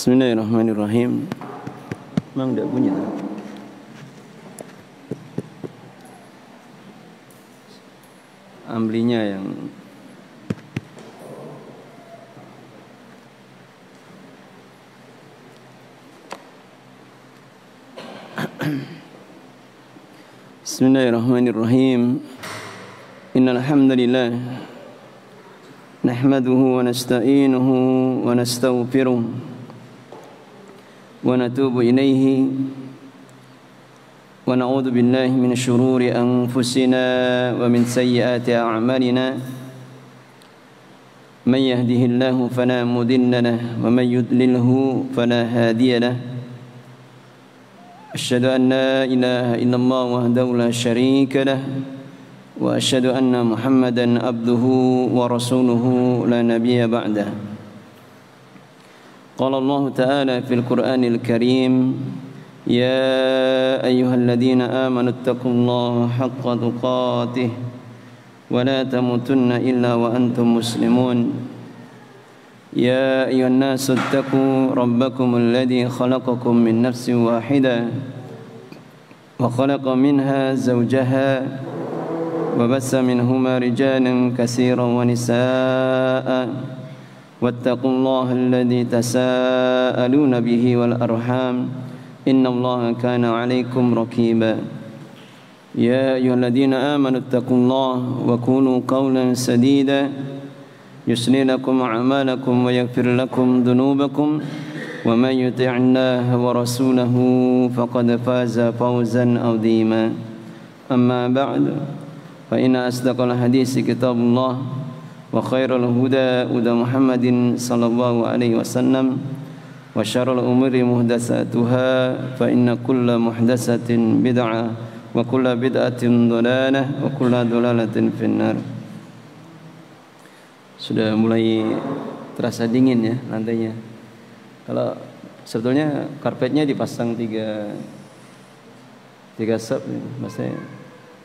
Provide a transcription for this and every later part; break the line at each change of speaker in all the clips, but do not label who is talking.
Bismillahirrahmanirrahim. Memang tidak bunyi tak? Amblinya yang Bismillahirrahmanirrahim. Innal hamdalillah nahmaduhu wa nasta'inuhu wa nastaghfiruh wa natubu ilaihi wa na'udzu billahi min syururi anfusina wa min sayyiati a'malina man yahdihillahu fala mudilla lahu wa man yudlilhu fala hadiya lahu asyhadu an la ilaha illallah wahdahu la syarika lahu wa asyhadu anna muhammadan abduhu wa rasuluhu la nabiyya ba'dahu. Qala Allah Ta'ala fil Qur'anil Karim, ya ayyuhalladzina amanu taqullaha haqqa tuqatih wa la tamutunna illa wa antum muslimun. Ya ayyuhan nasu taqu rabbakumul ladzi khalaqakum min nafsin wahidah wa khalaqa minha zawjaha wa bassa minhuma rijalan katsiran wa nisaa'a wattaqullaha alladzi tasaaluna bihi wal arham innallaha kana 'alaikum raqiba. Ya ayyuhalladzina amanu taqullaha wa qulu qawlan sadida yuslih lakum a'malakum wa yaghfir lakum dhunubakum wa man yuti'allaha wa rasulahu faqad faza fawzan 'azima. Amma ba'du fa inna asdaqal hadisi kitabullah wa khairal huda huda Muhammadin sallallahu alaihi wasallam wa syarrul umuri muhdatsatuha fa inna kulla muhdatsatin bid'ah wa kulla bid'atin dhalalah wa kulla dhalalatin finnar. Sudah mulai terasa dingin ya lantainya. Kalau sebetulnya karpetnya dipasang tiga sub maksudnya.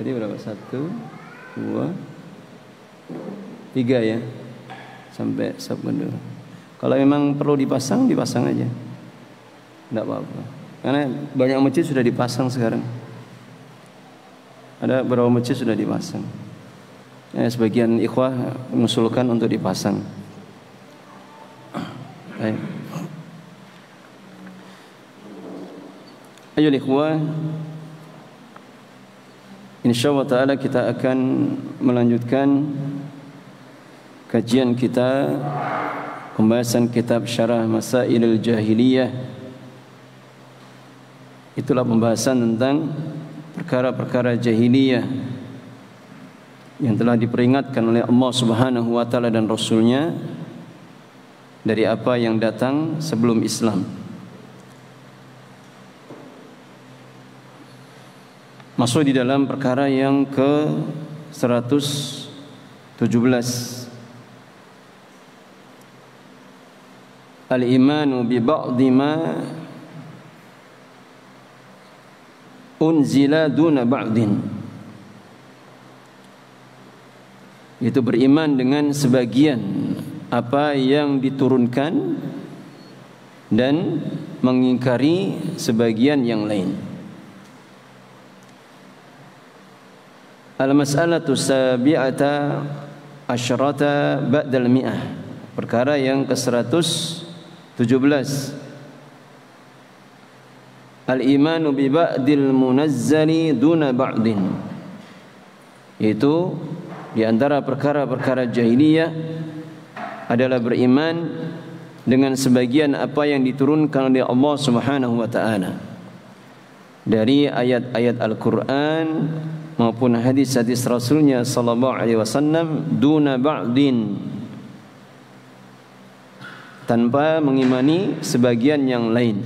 Jadi berapa? 1, 2, 3 ya, sampai sub kedua. Kalau memang perlu dipasang aja, tidak apa-apa. Karena banyak masjid sudah dipasang sekarang. Ada beberapa masjid sudah dipasang. Ya, sebagian ikhwah mengusulkan untuk dipasang. Baik. Ayo ikhwah, insyaallah ta'ala kita akan melanjutkan kajian kita, pembahasan kitab Syarah Masailul Jahiliyah. Itulah pembahasan tentang perkara-perkara jahiliyah yang telah diperingatkan oleh Allah Subhanahu wa taala dan Rasulnya dari apa yang datang sebelum Islam. Masuk di dalam perkara yang ke-117, al-imanu bi ba'dhi ma unzila duna ba'din. Itu beriman dengan sebagian apa yang diturunkan dan mengingkari sebagian yang lain. Al-mas'alatu sabi'ata asyrata ba'dal mi'ah. Perkara yang ke-117, al-imanu bi ba'dil munazzali duna ba'din. Yaitu di antara perkara-perkara jahiliyah adalah beriman dengan sebagian apa yang diturunkan oleh Allah Subhanahu wa taala dari ayat-ayat Al-Qur'an maupun hadis-hadis Rasulnya sallallahu alaihi wasallam duna ba'din, tanpa mengimani sebagian yang lain.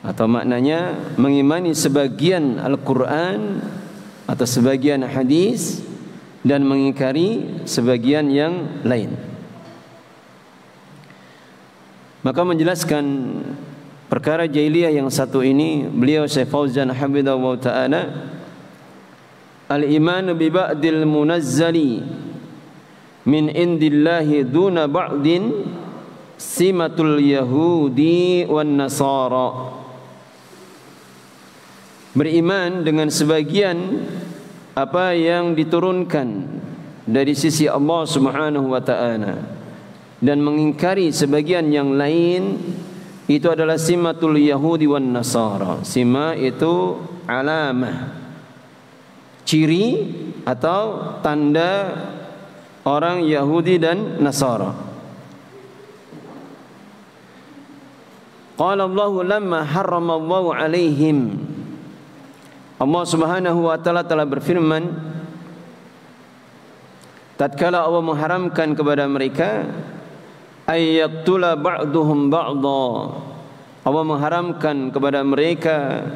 Atau maknanya mengimani sebagian Al-Quran atau sebagian hadis dan mengingkari sebagian yang lain. Maka menjelaskan perkara jahiliyah yang satu ini, beliau Syekh Fauzan hafizahullah ta'ala, al-iman bi ba'dil munazzali min indillahi duna ba'din simatul Yahudi wan Nasara. Beriman dengan sebagian apa yang diturunkan dari sisi Allah Subhanahu wa ta'ala dan mengingkari sebagian yang lain, itu adalah simatul Yahudi wan Nasara. Sima itu alamah, ciri atau tanda orang Yahudi dan Nasara. Qala Allahu lamma harrama Allahu alaihim, Allah Subhanahu wa ta'ala telah berfirman tatkala Allah mengharamkan kepada mereka ayyaktula ba'duhum ba'dha, Allah mengharamkan kepada mereka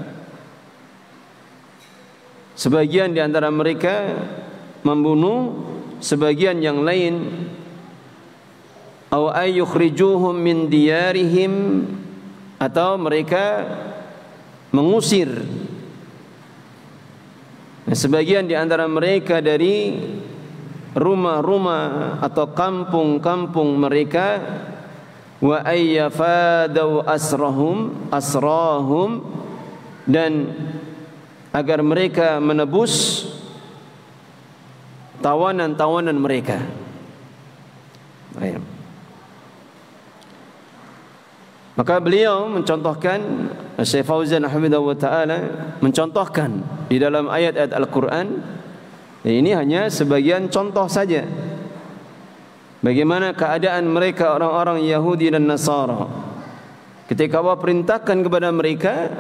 sebagian di antara mereka membunuh sebagian yang lain, aw ayyukhrijuhum min diyarihim, atau mereka mengusir sebagian di antara mereka dari rumah-rumah atau kampung-kampung mereka, wa ayyafadau asrahum, dan agar mereka menebus tawanan-tawanan mereka. Maka beliau mencontohkan, Syekh Fauzan hafidhahu wa ta'ala mencontohkan di dalam ayat-ayat Al-Quran. Ini hanya sebagian contoh saja bagaimana keadaan mereka orang-orang Yahudi dan Nasara. Ketika Allah perintahkan kepada mereka,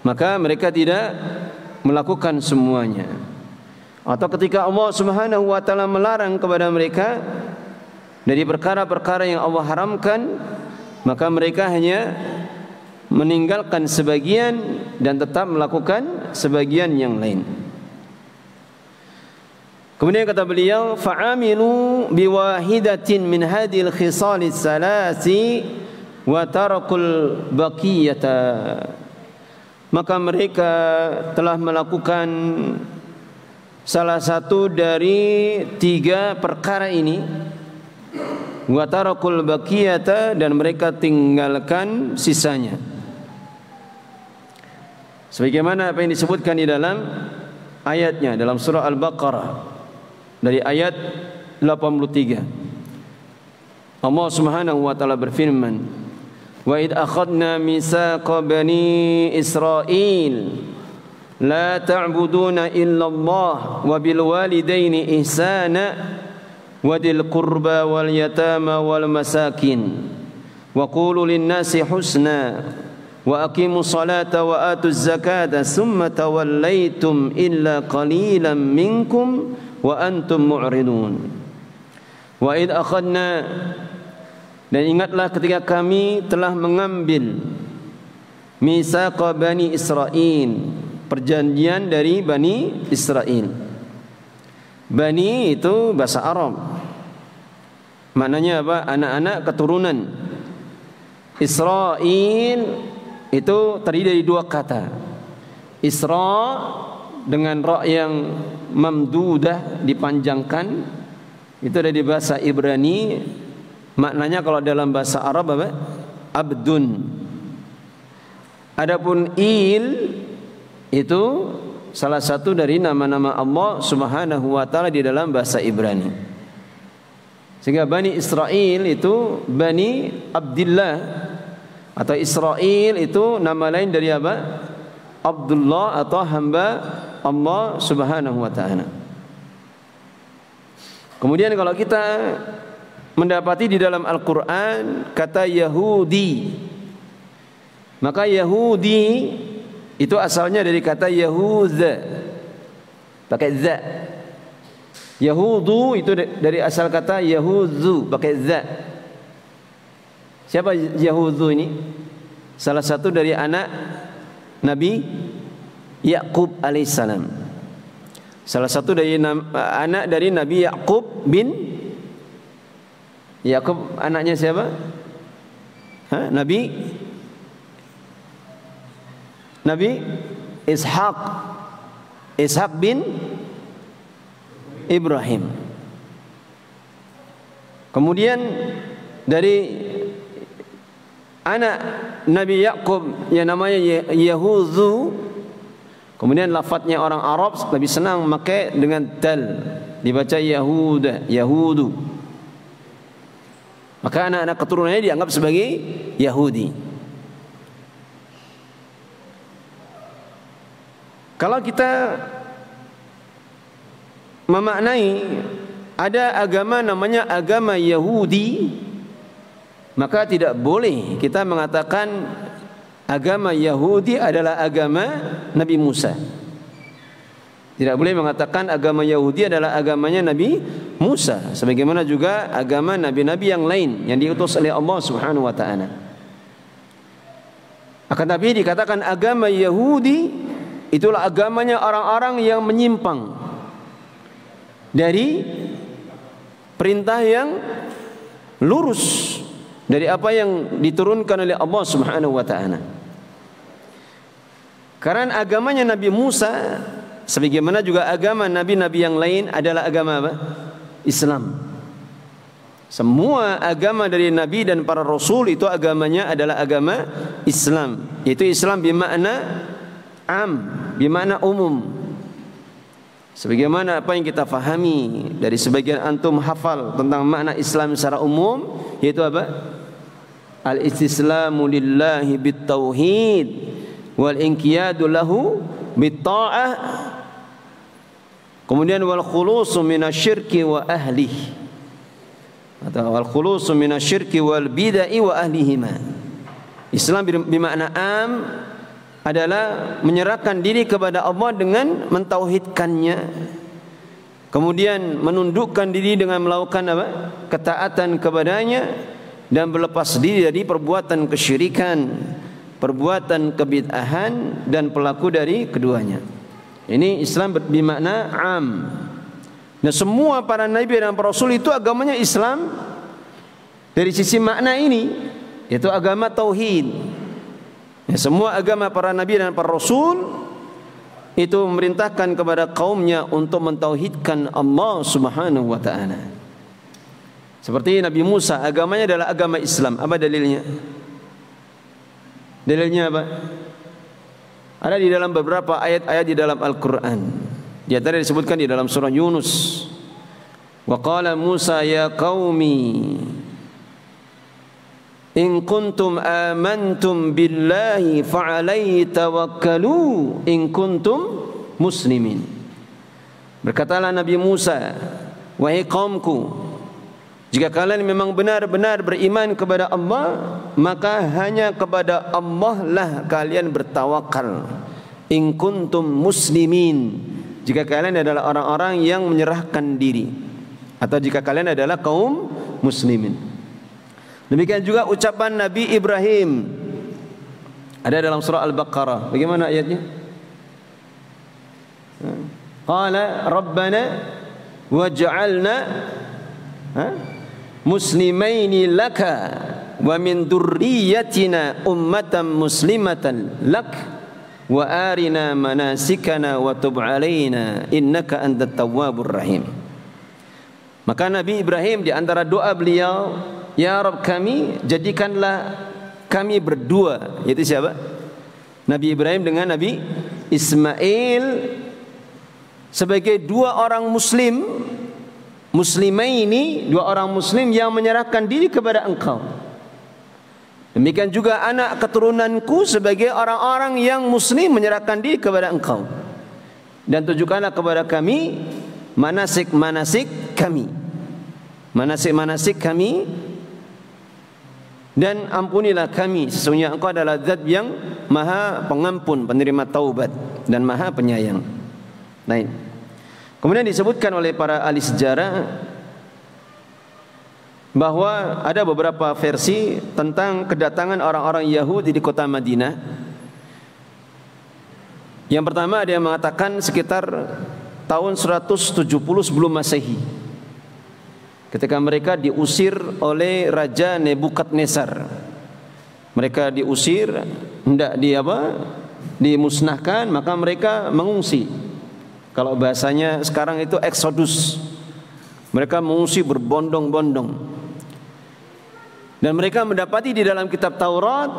maka mereka tidak melakukan semuanya. Atau ketika Allah Subhanahu wa ta'ala melarang kepada mereka dari perkara-perkara yang Allah haramkan, maka mereka hanya meninggalkan sebagian dan tetap melakukan sebagian yang lain. Kemudian kata beliau, fa'amilu biwahidatin min hadhil khisalis salasi wa tarakul baqiyata. Maka mereka telah melakukan salah satu dari 3 perkara ini, wa tarakul baqiyata, dan mereka tinggalkan sisanya. Sebagaimana apa yang disebutkan di dalam ayatnya dalam surah Al-Baqarah dari ayat 83. Allah Subhanahu wa ta'ala berfirman, wa id akhadna mitsaqa bani Israil la ta'buduna illallah wa bil walidaini ihsana wadil qurba wal yatama wal masakin wa qulu lin nasi husna wa aqimus salata wa atuz zakata summa tawallaitum illa qalilan minkum wa antum mu'ridun. Wa id akhadna, dan ingatlah ketika kami telah mengambil mitsaqa bani Israil, perjanjian dari Bani Israil. Bani itu bahasa Arab, maknanya apa? Anak-anak keturunan. Israil itu terdiri dari 2 kata. Isra dengan ra yang mamdudah, dipanjangkan, itu dari bahasa Ibrani. Maknanya kalau dalam bahasa Arab apa? Abdun. Adapun il itu salah satu dari nama-nama Allah Subhanahu wa ta'ala di dalam bahasa Ibrani. Sehingga Bani Israil itu Bani Abdillah, atau Israil itu nama lain dari apa? Abdullah, atau hamba Allah Subhanahu wa ta'ala. Kemudian kalau kita mendapati di dalam Al-Quran kata Yahudi, maka Yahudi itu asalnya dari kata Yahudha, pakai za. Yahudu itu dari asal kata Yahudzu, pakai za. Siapa Yahudzu ini? Salah satu dari anak Nabi Yaqub alaihissalam. Salah satu dari anak dari Nabi Yaqub bin Yaqub, anaknya siapa? Nabi Ishaq bin Ibrahim. Kemudian dari anak Nabi Yakub yang namanya Yahudhu. Kemudian lafadznya orang Arab lebih senang memakai dengan dal, dibaca Yahuda, Yahudu. Maka anak-anak keturunannya dianggap sebagai Yahudi. Kalau kita memaknai ada agama namanya agama Yahudi, maka tidak boleh kita mengatakan agama Yahudi adalah agama Nabi Musa. Tidak boleh mengatakan agama Yahudi adalah agamanya Nabi Musa, sebagaimana juga agama nabi-nabi yang lain yang diutus oleh Allah Subhanahu wa taala. Akan tapi dikatakan agama Yahudi itulah agamanya orang-orang yang menyimpang dari perintah yang lurus, dari apa yang diturunkan oleh Allah Subhanahu wa taala. Karena agamanya Nabi Musa sebagaimana juga agama nabi-nabi yang lain adalah agama apa? Islam. Semua agama dari nabi dan para rasul itu agamanya adalah agama Islam. Yaitu Islam bermakna am, bermakna umum. Sebagaimana apa yang kita fahami dari sebagian antum hafal tentang makna Islam secara umum, yaitu apa? Al-istislamu lillahi bit-tauhid wal inqiyadu lahu bit-ta'ah. Kemudian wal khulusu minasyirki wa ahlihi, atau wal khulusu minasyirki wal bid'ah wa ahlihima. Islam bermakna am adalah menyerahkan diri kepada Allah dengan mentauhidkannya, kemudian menundukkan diri dengan melakukan apa? Ketaatan kepadanya, dan berlepas diri dari perbuatan kesyirikan, perbuatan kebid'ahan, dan pelaku dari keduanya. Ini Islam bermakna am. Dan semua para nabi dan para rasul itu agamanya Islam dari sisi makna ini, yaitu agama tauhid. Ya, semua agama para nabi dan para rasul itu memerintahkan kepada kaumnya untuk mentauhidkan Allah Subhanahu wa taala. Seperti Nabi Musa, agamanya adalah agama Islam. Apa dalilnya? Dalilnya apa? Ada di dalam beberapa ayat-ayat di dalam Al-Quran. Di antara disebutkan di dalam surah Yunus. Wa qala Musa ya qaumi in kuntum amantum billahi fa'alaihi tawakkalu in kuntum muslimin. Berkatalah Nabi Musa, wahai kaumku, jika kalian memang benar-benar beriman kepada Allah, maka hanya kepada Allah lah kalian bertawakal. In kuntum muslimin, jika kalian adalah orang-orang yang menyerahkan diri, atau jika kalian adalah kaum muslimin. Demikian juga ucapan Nabi Ibrahim, ada dalam surah Al-Baqarah. Bagaimana ayatnya? Qala Rabbana waj'alna muslimaini laka wa min dzurriyyatina ummatan muslimatan lak wa arina manasikana wa tub alaina innaka antat tawwabur rahim. Maka Nabi Ibrahim di antara doa beliau, ya Rabb kami, jadikanlah kami berdua, yaitu siapa? Nabi Ibrahim dengan Nabi Ismail sebagai dua orang muslim, muslimaini, dua orang muslim yang menyerahkan diri kepada engkau. Demikian juga anak keturunanku sebagai orang-orang yang muslim menyerahkan diri kepada engkau. Dan tunjukkanlah kepada kami manasik-manasik kami, manasik-manasik kami, dan ampunilah kami, sesungguhnya engkau adalah zat yang maha pengampun, penerima taubat, dan maha penyayang. Baik. Kemudian disebutkan oleh para ahli sejarah bahwa ada beberapa versi tentang kedatangan orang-orang Yahudi di kota Madinah. Yang pertama ada yang mengatakan sekitar tahun 170 sebelum Masehi, ketika mereka diusir oleh Raja Nebukadnezar. Mereka diusir, hendak dimusnahkan, maka mereka mengungsi. Kalau bahasanya sekarang itu eksodus. Mereka mengungsi berbondong-bondong. Dan mereka mendapati di dalam kitab Taurat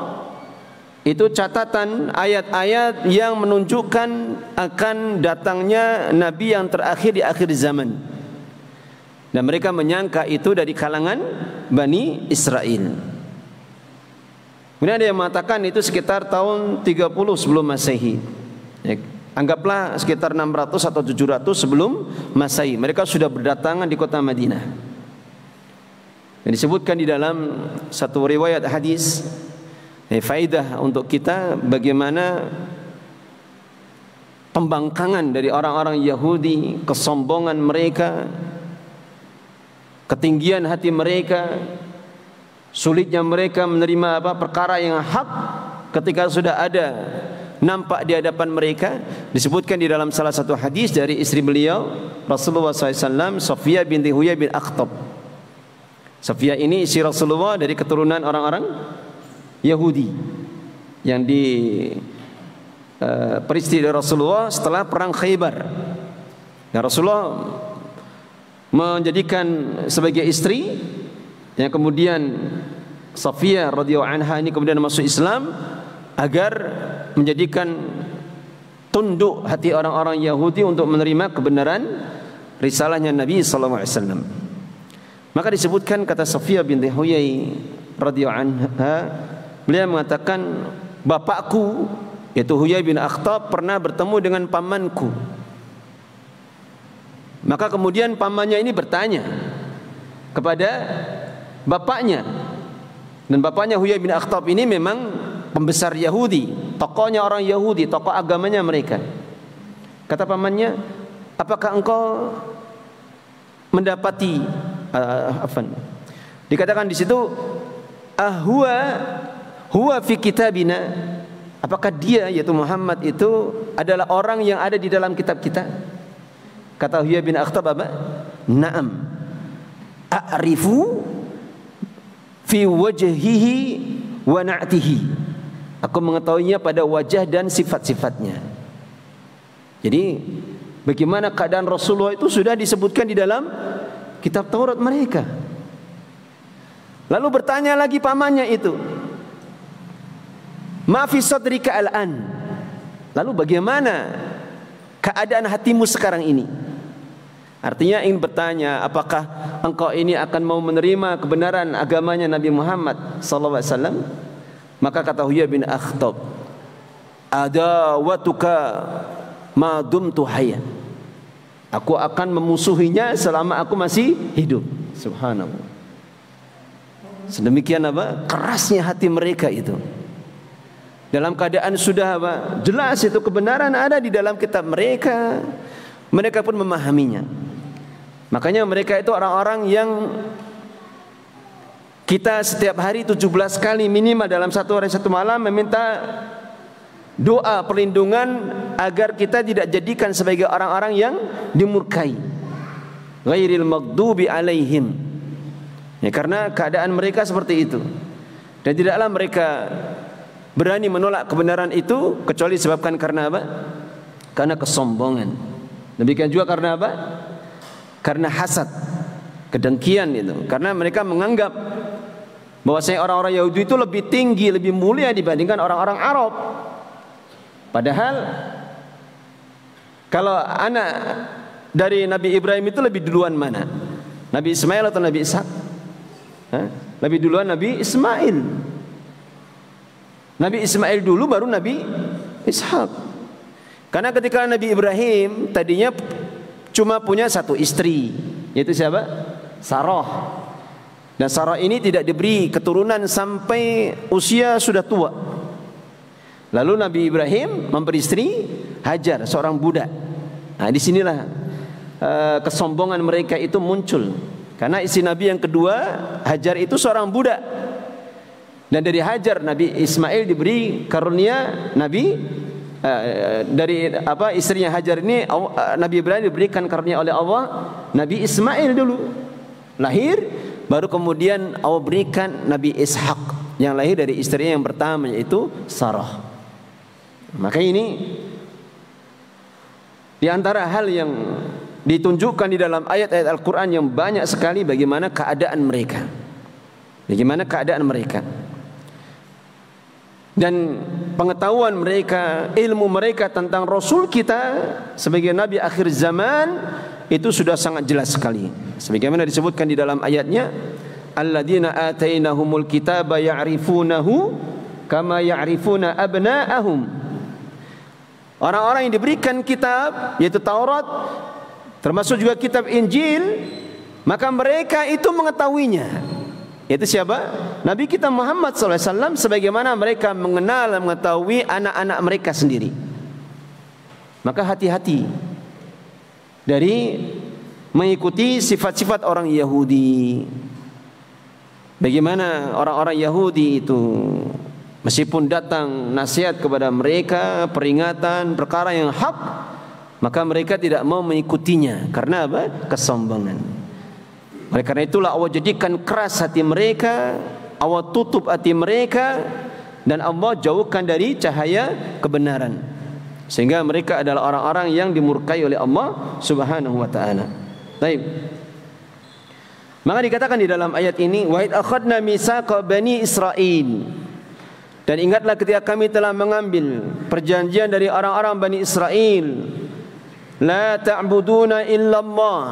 itu catatan ayat-ayat yang menunjukkan akan datangnya nabi yang terakhir di akhir zaman. Dan mereka menyangka itu dari kalangan Bani Israel. Kemudian ada yang mengatakan itu sekitar tahun 30 sebelum Masehi. Ya, anggaplah sekitar 600 atau 700 sebelum Masehi. Mereka sudah berdatangan di kota Madinah. Dan disebutkan di dalam satu riwayat hadis, faedah untuk kita bagaimana pembangkangan dari orang-orang Yahudi, kesombongan mereka, ketinggian hati mereka, sulitnya mereka menerima perkara yang hak ketika sudah ada nampak di hadapan mereka. Disebutkan di dalam salah satu hadis dari istri beliau Rasulullah SAW, Safiyah binti Huyai bin Akhtab. Safiyah ini istri Rasulullah dari keturunan orang-orang Yahudi yang peristri dari Rasulullah setelah perang Khaybar. Dan Rasulullah menjadikan sebagai istri, yang kemudian Safiyah radhiyallahu anha ini kemudian masuk Islam agar menjadikan tunduk hati orang-orang Yahudi untuk menerima kebenaran risalahnya Nabi sallallahu alaihi wasallam. Maka disebutkan kata Safiyah binti Huyai radhiyallahu anha, beliau mengatakan, bapakku yaitu Huyai bin Akhtab pernah bertemu dengan pamanku. Maka kemudian pamannya ini bertanya kepada bapaknya, dan bapaknya Huyai bin Akhtab ini memang pembesar Yahudi, tokohnya orang Yahudi, tokoh agamanya mereka. Kata pamannya, apakah engkau mendapati dikatakan di situ huwa fi kitabina, apakah dia yaitu Muhammad itu adalah orang yang ada di dalam kitab kita? Kata Huyai bin Akhtab apa? Na'am, a'rifu fi wajhihi wa na'tihi, aku mengetahuinya pada wajah dan sifat-sifatnya. Jadi bagaimana keadaan Rasulullah itu sudah disebutkan di dalam kitab Taurat mereka. Lalu bertanya lagi pamannya itu, ma fi sadrika al-an, lalu bagaimana keadaan hatimu sekarang ini? Artinya ingin bertanya, apakah engkau ini akan mau menerima kebenaran agamanya Nabi Muhammad sallallahu alaihi wasallam? Maka kata Huyai bin Akhtab, adawatuka ma dumtu hayyan, aku akan memusuhinya selama aku masih hidup. Subhanallah. Sedemikian apa? Kerasnya hati mereka itu. Dalam keadaan sudah apa? Jelas itu kebenaran ada di dalam kitab mereka. Mereka pun memahaminya. Makanya mereka itu orang-orang yang kita setiap hari 17 kali minimal dalam satu hari satu malam meminta doa perlindungan agar kita tidak jadikan sebagai orang-orang yang dimurkai. Ghairil maghdubi alaihim. Ya, karena keadaan mereka seperti itu. Dan tidaklah mereka berani menolak kebenaran itu kecuali disebabkan karena apa? Karena kesombongan. Demikian juga karena apa? Karena hasad, kedengkian itu. Karena mereka menganggap bahwasanya orang-orang Yahudi itu lebih tinggi, lebih mulia dibandingkan orang-orang Arab. Padahal kalau anak dari Nabi Ibrahim itu lebih duluan mana? Nabi Ismail atau Nabi Ishak? Lebih duluan Nabi Ismail. Nabi Ismail dulu baru Nabi Ishak. Karena ketika Nabi Ibrahim tadinya cuma punya satu istri, yaitu siapa? Sarah. Dan Sarah ini tidak diberi keturunan sampai usia sudah tua. Lalu Nabi Ibrahim memberi istri Hajar, seorang budak. Nah, disinilah kesombongan mereka itu muncul. Karena istri Nabi yang kedua, Hajar itu seorang budak. Dan dari Hajar Nabi Ismail diberi karunia Nabi dari apa istrinya Hajar ini Nabi Ibrahim diberikan karunia oleh Allah Nabi Ismail dulu lahir, baru kemudian Allah berikan Nabi Ishak yang lahir dari istrinya yang pertama yaitu Sarah. Maka ini di antara hal yang ditunjukkan di dalam ayat-ayat Al-Quran yang banyak sekali bagaimana keadaan mereka. bagaimana keadaan mereka. Dan pengetahuan mereka, ilmu mereka tentang Rasul kita sebagai Nabi akhir zaman itu sudah sangat jelas sekali. Sebagaimana disebutkan di dalam ayatnya, alladzina atainahumul kitaba ya'rifunahu kama ya'rifuna abna'ahum. Orang-orang yang diberikan kitab, yaitu Taurat, termasuk juga kitab Injil, maka mereka itu mengetahuinya. Yaitu siapa? Nabi kita Muhammad SAW, sebagaimana mereka mengenal dan mengetahui anak-anak mereka sendiri. Maka hati-hati dari mengikuti sifat-sifat orang Yahudi. Bagaimana orang-orang Yahudi itu, meskipun datang nasihat kepada mereka, peringatan, perkara yang hak, maka mereka tidak mau mengikutinya. Karena apa? Kesombongan. Oleh karena itulah Allah jadikan keras hati mereka, Allah tutup hati mereka, dan Allah jauhkan dari cahaya kebenaran, sehingga mereka adalah orang-orang yang dimurkai oleh Allah Subhanahu wa ta'ala. Baik. Maka dikatakan di dalam ayat ini, wa id akhadna mitsaqa bani Israil, dan ingatlah ketika kami telah mengambil perjanjian dari orang-orang Bani Israel, la ta'buduna illallah,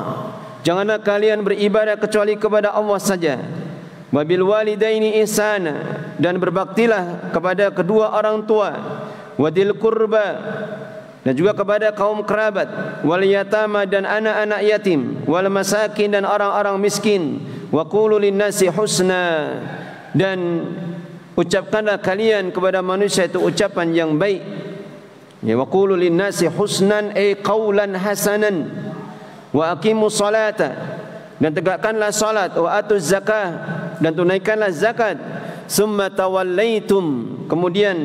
janganlah kalian beribadah kecuali kepada Allah saja. Wabil walidaini ihsana, dan berbaktilah kepada kedua orang tua. Wadil qurba, dan juga kepada kaum kerabat. Wal yatama, dan anak-anak yatim. Wal masakin, dan orang-orang miskin. Wa qulu linnasi husna, dan ucapkanlah kalian kepada manusia itu ucapan yang baik. Ya, wa qulu linnasi husnan ay qaulan hasanan. Wa aqimus salata, dan tegakkanlah salat. Wa atuz zakah, dan tunaikanlah zakat. Summa tawallaitum, kemudian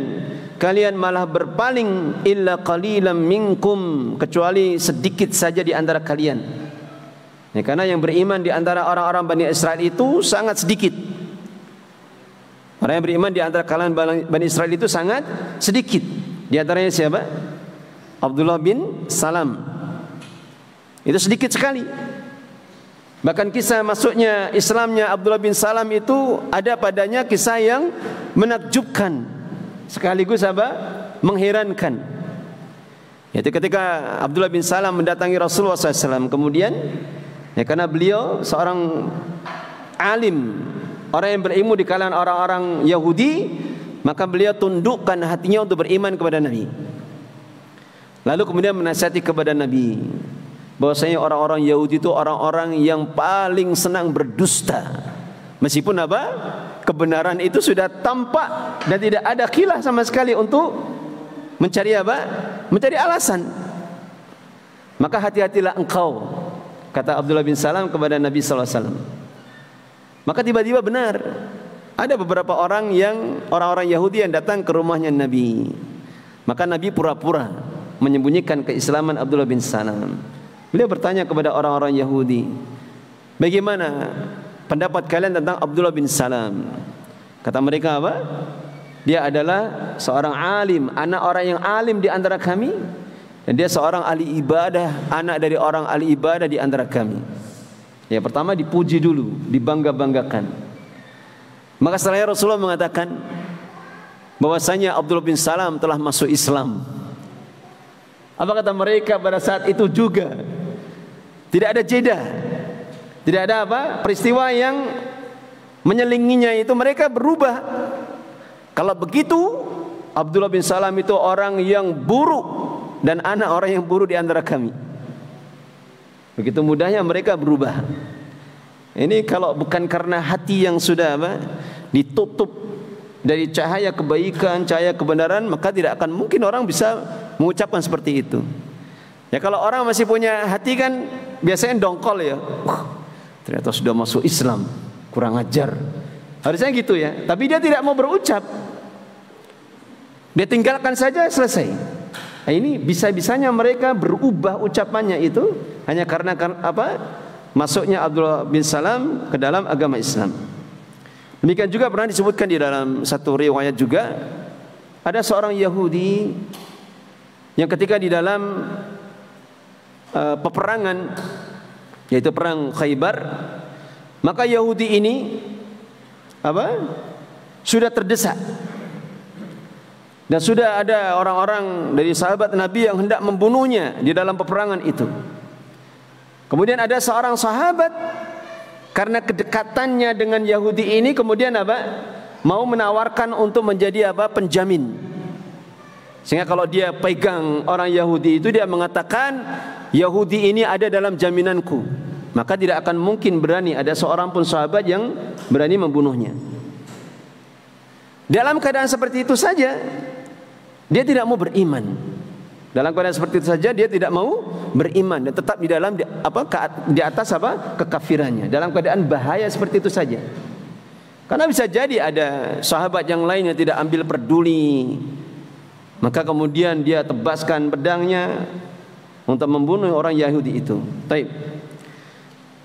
kalian malah berpaling, illa qalilan minkum, kecuali sedikit saja di antara kalian. Ya, karena yang beriman di antara orang-orang Bani Israel itu sangat sedikit. Orang yang beriman di antara kalangan Bani Israel itu sangat sedikit. Di antaranya siapa? Abdullah bin Salam. Itu sedikit sekali. Bahkan kisah masuknya Islamnya Abdullah bin Salam itu ada padanya kisah yang menakjubkan, sekaligus apa? Mengherankan. Yaitu ketika Abdullah bin Salam mendatangi Rasulullah SAW, kemudian ya, karena beliau seorang alim, orang yang berilmu di kalangan orang-orang Yahudi, maka beliau tundukkan hatinya untuk beriman kepada Nabi. Lalu kemudian menasihati kepada Nabi bahwasanya orang-orang Yahudi itu orang-orang yang paling senang berdusta. Meskipun apa? Kebenaran itu sudah tampak dan tidak ada khilaf sama sekali untuk mencari apa? Mencari alasan. Maka hati-hatilah engkau, kata Abdullah bin Salam kepada Nabi SAW. Maka tiba-tiba benar, ada beberapa orang orang-orang Yahudi yang datang ke rumahnya Nabi. Maka Nabi pura-pura menyembunyikan keislaman Abdullah bin Salam. Beliau bertanya kepada orang-orang Yahudi, bagaimana pendapat kalian tentang Abdullah bin Salam? Kata mereka apa? Dia adalah seorang alim, anak orang yang alim di antara kami, dan dia seorang ahli ibadah, anak dari orang ahli ibadah di antara kami. Ya, pertama dipuji dulu, dibangga-banggakan. Maka setelahnya Rasulullah mengatakan bahwasanya Abdullah bin Salam telah masuk Islam. Apa kata mereka pada saat itu juga? Tidak ada jeda, tidak ada apa? Peristiwa yang menyelinginya itu, mereka berubah. Kalau begitu, Abdullah bin Salam itu orang yang buruk dan anak orang yang buruk di antara kami. Begitu mudahnya mereka berubah. Ini kalau bukan karena hati yang sudah apa? Ditutup dari cahaya kebaikan, cahaya kebenaran, maka tidak akan mungkin orang bisa mengucapkan seperti itu. Ya, kalau orang masih punya hati kan biasanya dongkol ya. Ternyata sudah masuk Islam, kurang ajar. Harusnya gitu ya. Tapi dia tidak mau berucap. Dia tinggalkan saja, selesai. Nah, ini bisa-bisanya mereka berubah ucapannya itu hanya karena apa? Masuknya Abdullah bin Salam ke dalam agama Islam. Demikian juga pernah disebutkan di dalam satu riwayat juga, ada seorang Yahudi yang ketika di dalam peperangan, yaitu perang Khaybar, maka Yahudi ini sudah terdesak. Dan sudah ada orang-orang dari sahabat Nabi yang hendak membunuhnya di dalam peperangan itu. Kemudian ada seorang sahabat karena kedekatannya dengan Yahudi ini kemudian mau menawarkan untuk menjadi penjamin. Sehingga kalau dia pegang orang Yahudi itu, dia mengatakan Yahudi ini ada dalam jaminanku, maka tidak akan mungkin berani ada seorang pun sahabat yang berani membunuhnya. Dalam keadaan seperti itu saja dia tidak mau beriman. Dalam keadaan seperti itu saja dia tidak mau beriman dan tetap di dalam di atas kekafirannya. Dalam keadaan bahaya seperti itu saja. Karena bisa jadi ada sahabat yang lain yang tidak ambil peduli, maka kemudian dia tebaskan pedangnya untuk membunuh orang Yahudi itu. Baik.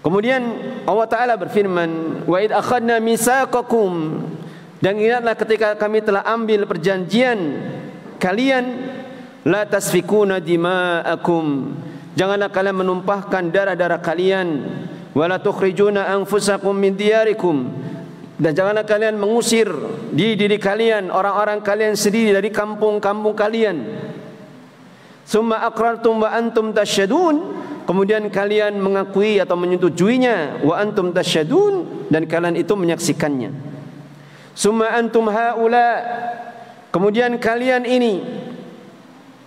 Kemudian Allah Ta'ala berfirman, wa id akhadna mitsaqakum, dan ingatlah ketika kami telah ambil perjanjian kalian, la tasfikuna dima'akum, janganlah kalian menumpahkan darah-darah kalian, wa la tukhrijuna anfusakum min diyarikum, dan janganlah kalian mengusir diri kalian, orang-orang kalian sendiri dari kampung-kampung kalian. Summa aqrartum wa antum tasyhadun, kemudian kalian mengakui atau menyetujuinya, wa antum tasyhadun, dan kalian itu menyaksikannya. Summa antum haula, kemudian kalian ini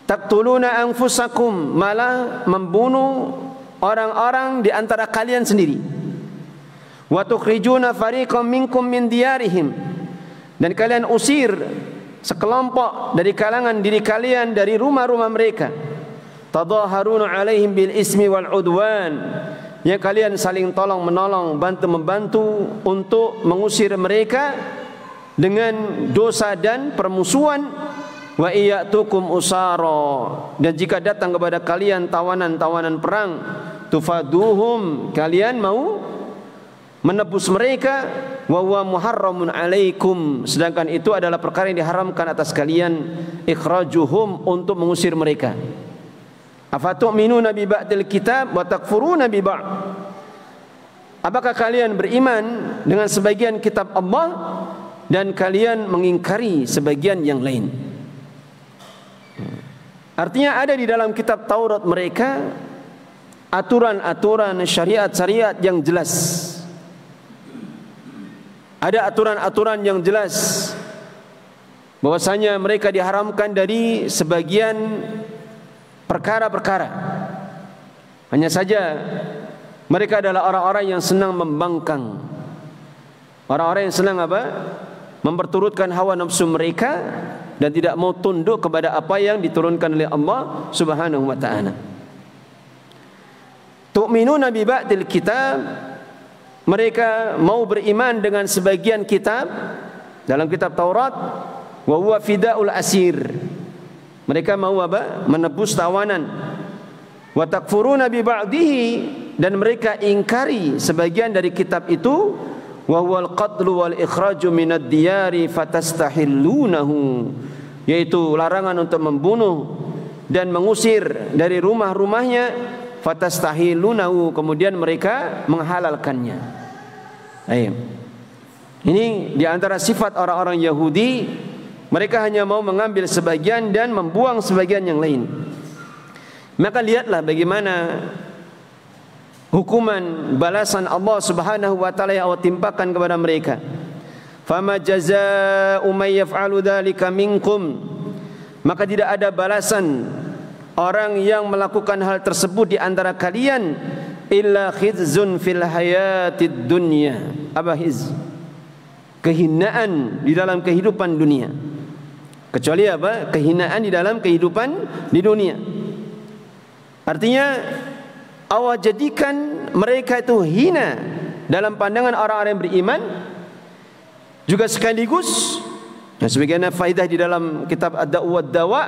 taqtuluna anfusakum, malah membunuh orang-orang di antara kalian sendiri. Wa tukhrijuna fariqam minkum min diyarihim, dan kalian usir sekelompok dari kalangan diri kalian dari rumah-rumah mereka. Tadaharuna alaihim bil ismi wal udwan, yang kalian saling tolong menolong, bantu membantu untuk mengusir mereka dengan dosa dan permusuhan. Wa iyatukum usara, dan jika datang kepada kalian tawanan-tawanan perang, tufaduhum, kalian mau menebus mereka, wa huwa muharramun alaikum, sedangkan itu adalah perkara yang diharamkan atas kalian, ikhrajuhum, untuk mengusir mereka. Afatu'minuna bi ba'dil kitab wa takfuruna bi ba'd, apakah kalian beriman dengan sebagian kitab Allah dan kalian mengingkari sebagian yang lain? Artinya ada di dalam kitab Taurat mereka aturan-aturan syariat-syariat yang jelas. Ada aturan-aturan yang jelas bahwasanya mereka diharamkan dari sebagian perkara-perkara. Hanya saja mereka adalah orang-orang yang senang membangkang, orang-orang yang senang memperturutkan hawa nafsu mereka dan tidak mau tunduk kepada apa yang diturunkan oleh Allah Subhanahu wa ta'ala. Tu'minuna bi ba'dil kitab, mereka mau beriman dengan sebagian kitab dalam kitab Taurat, wa huwa fidaul asir, mereka mau menebus tawanan. Wa takfuruna bi ba'dihi, dan mereka ingkari sebagian dari kitab itu, wa huwal qatlu wal ikhraju minad diyari fatastahillunahu, yaitu larangan untuk membunuh dan mengusir dari rumah-rumahnya, fatastahillunahu, kemudian mereka menghalalkannya. Ini diantara sifat orang-orang Yahudi, mereka hanya mau mengambil sebagian dan membuang sebagian yang lain. Maka lihatlah bagaimana hukuman balasan Allah Subhanahu wa ta'ala yang Allah timpakan kepada mereka. Fama jazaa'u may yaf'alu dzalika minkum, maka tidak ada balasan orang yang melakukan hal tersebut di antara kalian, illa khizyun fil hayatid dunya, kehinaan di dalam kehidupan dunia. Kecuali kehinaan di dalam kehidupan di dunia. Artinya Allah jadikan mereka itu hina dalam pandangan orang-orang yang beriman, juga sekaligus, dan sebagaimana faidah di dalam kitab Ad-Da'u wad-Dawa,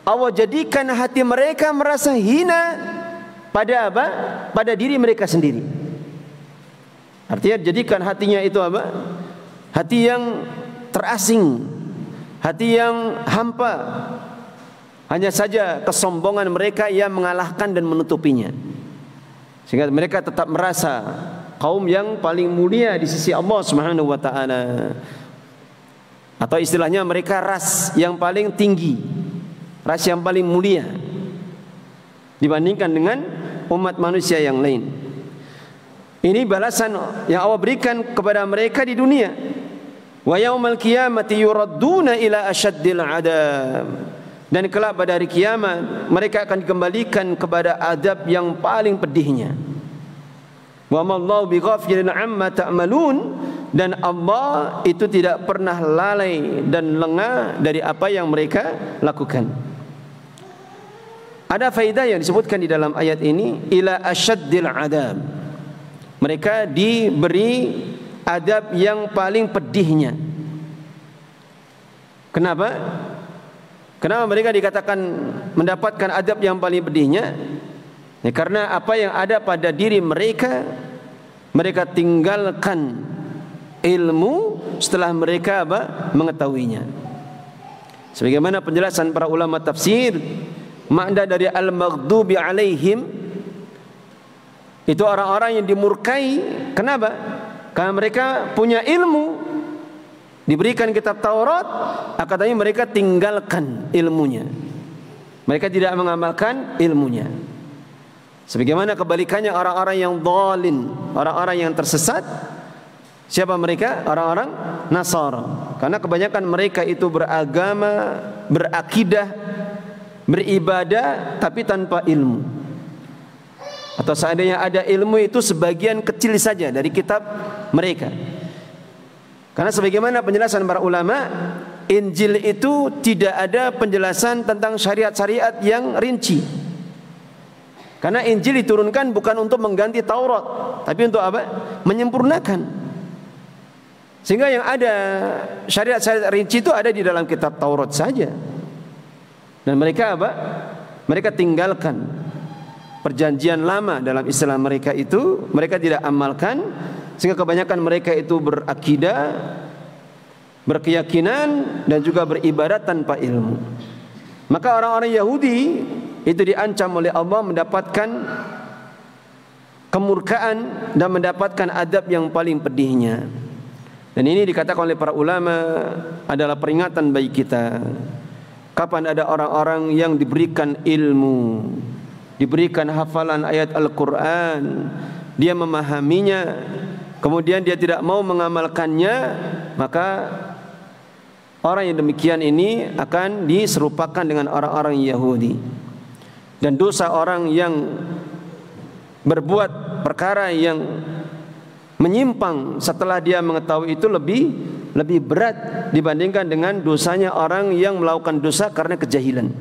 Allah jadikan hati mereka merasa hina pada pada diri mereka sendiri. Artinya jadikan hatinya itu hati yang terasing, hati yang hampa. Hanya saja kesombongan mereka yang mengalahkan dan menutupinya, sehingga mereka tetap merasa kaum yang paling mulia di sisi Allah Subhanahu wa taala. Atau istilahnya mereka ras yang paling tinggi, ras yang paling mulia dibandingkan dengan umat manusia yang lain. Ini balasan yang Allah berikan kepada mereka di dunia. Wa yaumal qiyamati yuradduna ila asyaddil adab. Dan kelak pada hari kiamat mereka akan dikembalikan kepada adab yang paling pedihnya. Wa mallahu bighafilin amma ta'malun. Dan Allah itu tidak pernah lalai dan lengah dari apa yang mereka lakukan. Ada faedah yang disebutkan di dalam ayat ini, ila asyaddil adab. Mereka diberi adab yang paling pedihnya. Kenapa? Kenapa mereka dikatakan mendapatkan adab yang paling pedihnya? Ya, karena apa yang ada pada diri mereka, mereka tinggalkan ilmu setelah mereka mengetahuinya. Sebagaimana penjelasan para ulama tafsir, makna dari al-maghdubi alaihim itu orang-orang yang dimurkai. Kenapa? Karena mereka punya ilmu, diberikan kitab Taurat, akan tetapi mereka tinggalkan ilmunya. Mereka tidak mengamalkan ilmunya. Sebagaimana kebalikannya orang-orang yang dhalin, orang-orang yang tersesat. Siapa mereka? Orang-orang Nasara. Karena kebanyakan mereka itu beragama, berakidah, beribadah tapi tanpa ilmu. Atau seandainya ada ilmu itu sebagian kecil saja dari kitab mereka. Karena sebagaimana penjelasan para ulama, Injil itu tidak ada penjelasan tentang syariat-syariat yang rinci. Karena Injil diturunkan bukan untuk mengganti Taurat, tapi untuk apa? Menyempurnakan. Sehingga yang ada syariat-syariat rinci itu ada di dalam kitab Taurat saja. Dan mereka apa? Mereka tinggalkan perjanjian lama dalam istilah mereka itu, mereka tidak amalkan, sehingga kebanyakan mereka itu berakidah, berkeyakinan dan juga beribadat tanpa ilmu. Maka orang-orang Yahudi itu diancam oleh Allah mendapatkan kemurkaan dan mendapatkan adab yang paling pedihnya. Dan ini dikatakan oleh para ulama adalah peringatan bagi kita. Kapan ada orang-orang yang diberikan ilmu, diberikan hafalan ayat Al-Quran, dia memahaminya, kemudian dia tidak mau mengamalkannya, maka orang yang demikian ini akan diserupakan dengan orang-orang Yahudi. Dan dosa orang yang berbuat perkara yang menyimpang setelah dia mengetahui itu lebih berat dibandingkan dengan dosanya orang yang melakukan dosa karena kejahilan.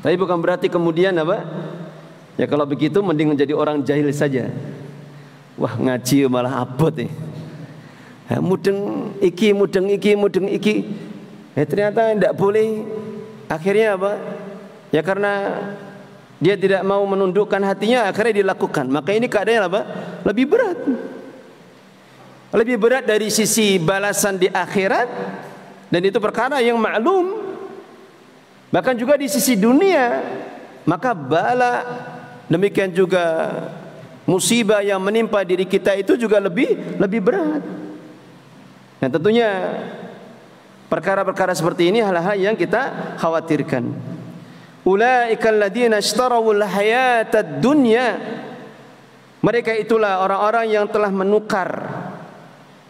Tapi bukan berarti kemudian apa? Ya kalau begitu mending menjadi orang jahil saja. Wah, ngaji malah abot nih. Ya, mudeng iki. Ternyata tidak boleh. Akhirnya apa? Ya karena dia tidak mau menundukkan hatinya, akhirnya dilakukan. Maka ini keadaannya apa? Lebih berat. Lebih berat dari sisi balasan di akhirat, dan itu perkara yang maklum. Bahkan juga di sisi dunia, maka bala, demikian juga musibah yang menimpa diri kita itu juga lebih berat. Dan tentunya perkara-perkara seperti ini hal-hal yang kita khawatirkan. Ulaikal ladzina ishtarawul hayatad dunya. Mereka itulah orang-orang yang telah menukar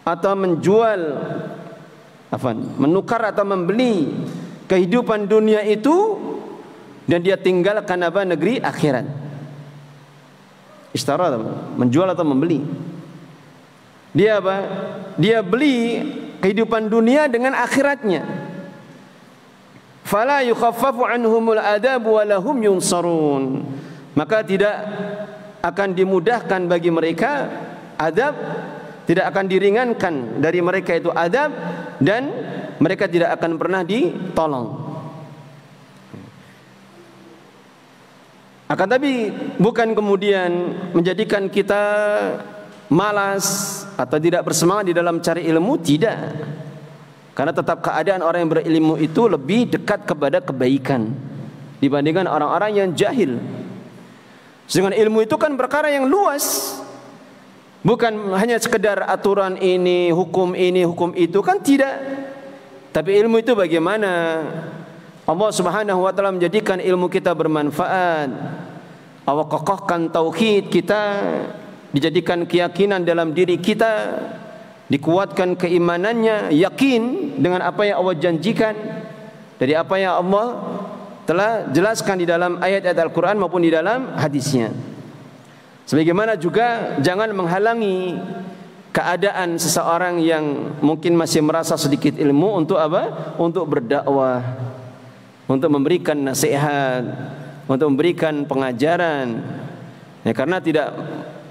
atau menjual, menukar atau membeli kehidupan dunia itu, dan dia tinggalkan apa? Negeri akhirat. Ishtara, menjual atau membeli. Dia apa? Dia beli kehidupan dunia dengan akhiratnya. Fala yukhaffafu anhumul adab wa lahum yunsarun. Maka tidak akan dimudahkan bagi mereka adab, tidak akan diringankan dari mereka itu adab, dan mereka tidak akan pernah ditolong. Akan tapi bukan kemudian menjadikan kita malas atau tidak bersemangat di dalam cari ilmu, tidak. Karena tetap keadaan orang yang berilmu itu lebih dekat kepada kebaikan dibandingkan orang-orang yang jahil. Dengan ilmu itu kan perkara yang luas. Bukan hanya sekedar aturan ini, hukum itu, kan tidak. Tapi ilmu itu bagaimana Allah Subhanahu wa taala menjadikan ilmu kita bermanfaat. Allah kokohkan tauhid kita, dijadikan keyakinan dalam diri kita, dikuatkan keimanannya, yakin dengan apa yang Allah janjikan dari apa yang Allah telah jelaskan di dalam ayat-ayat Al-Quran maupun di dalam hadisnya. Sebagaimana juga jangan menghalangi keadaan seseorang yang mungkin masih merasa sedikit ilmu untuk apa? Untuk berdakwah, untuk memberikan nasihat, untuk memberikan pengajaran. Ya, karena tidak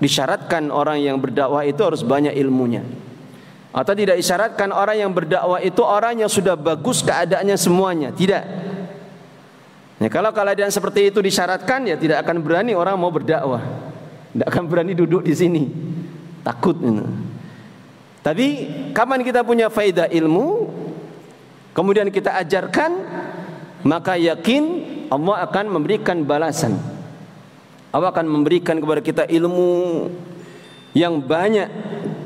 disyaratkan orang yang berdakwah itu harus banyak ilmunya. Atau tidak disyaratkan orang yang berdakwah itu orang yang sudah bagus keadaannya semuanya. Tidak. Ya, kalau keadaan seperti itu disyaratkan, ya tidak akan berani orang mau berdakwah. Tidak akan berani duduk di sini, takut. Tapi kapan kita punya faedah ilmu, kemudian kita ajarkan, maka yakin Allah akan memberikan balasan. Allah akan memberikan kepada kita ilmu yang banyak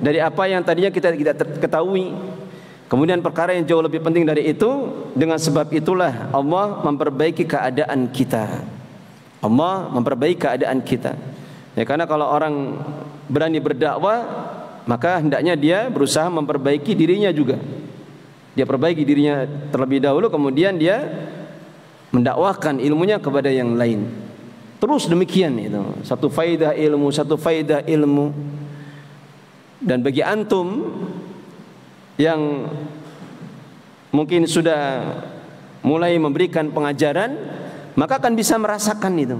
dari apa yang tadinya kita tidak ketahui. Kemudian perkara yang jauh lebih penting dari itu, dengan sebab itulah Allah memperbaiki keadaan kita. Allah memperbaiki keadaan kita. Ya, karena kalau orang berani berdakwah, maka hendaknya dia berusaha memperbaiki dirinya juga. Dia perbaiki dirinya terlebih dahulu, kemudian dia mendakwahkan ilmunya kepada yang lain. Terus demikian itu. Satu faidah ilmu. Dan bagi antum yang mungkin sudah mulai memberikan pengajaran, maka akan bisa merasakan itu.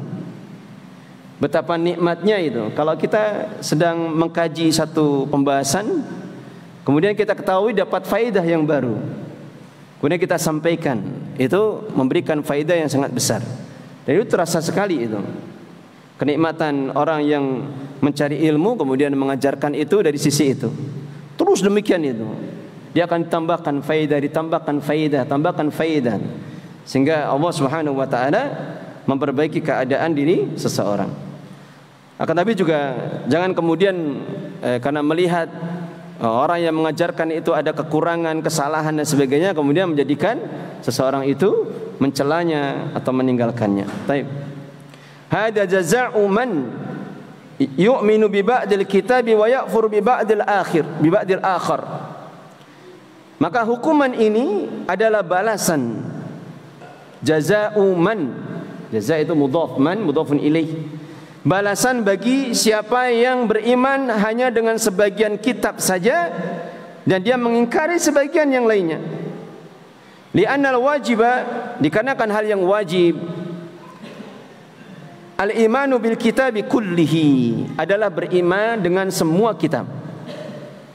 Betapa nikmatnya itu kalau kita sedang mengkaji satu pembahasan, kemudian kita ketahui dapat faedah yang baru, kemudian kita sampaikan, itu memberikan faedah yang sangat besar. Dan itu terasa sekali itu kenikmatan orang yang mencari ilmu kemudian mengajarkan itu dari sisi itu. Terus demikian itu, dia akan tambahkan faedah, sehingga Allah Subhanahu wa taala memperbaiki keadaan diri seseorang. Akan tapi juga jangan kemudian karena melihat orang yang mengajarkan itu ada kekurangan, kesalahan dan sebagainya, kemudian menjadikan seseorang itu mencelanya atau meninggalkannya. Baik. Hada jazaa'u man yu'minu bi ba'dil kitabi wa yakfur bi ba'dil akhir. Maka hukuman ini adalah balasan. Jazaa'u man. Jaza' itu mudhaf, man mudhafun ilaih. Balasan bagi siapa yang beriman hanya dengan sebagian kitab saja dan dia mengingkari sebagian yang lainnya. Li'annal wajiba, dikarenakan hal yang wajib, al-imanu bil kitabi kullihi, adalah beriman dengan semua kitab.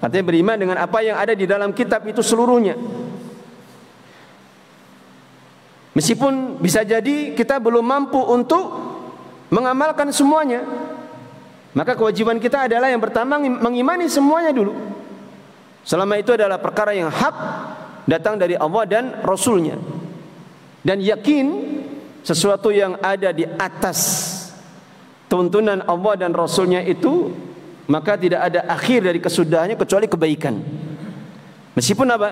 Artinya beriman dengan apa yang ada di dalam kitab itu seluruhnya. Meskipun bisa jadi kita belum mampu untuk mengamalkan semuanya, maka kewajiban kita adalah yang pertama mengimani semuanya dulu. Selama itu adalah perkara yang hak datang dari Allah dan Rasulnya, dan yakin sesuatu yang ada di atas tuntunan Allah dan Rasulnya itu, maka tidak ada akhir dari kesudahannya kecuali kebaikan. Meskipun apa?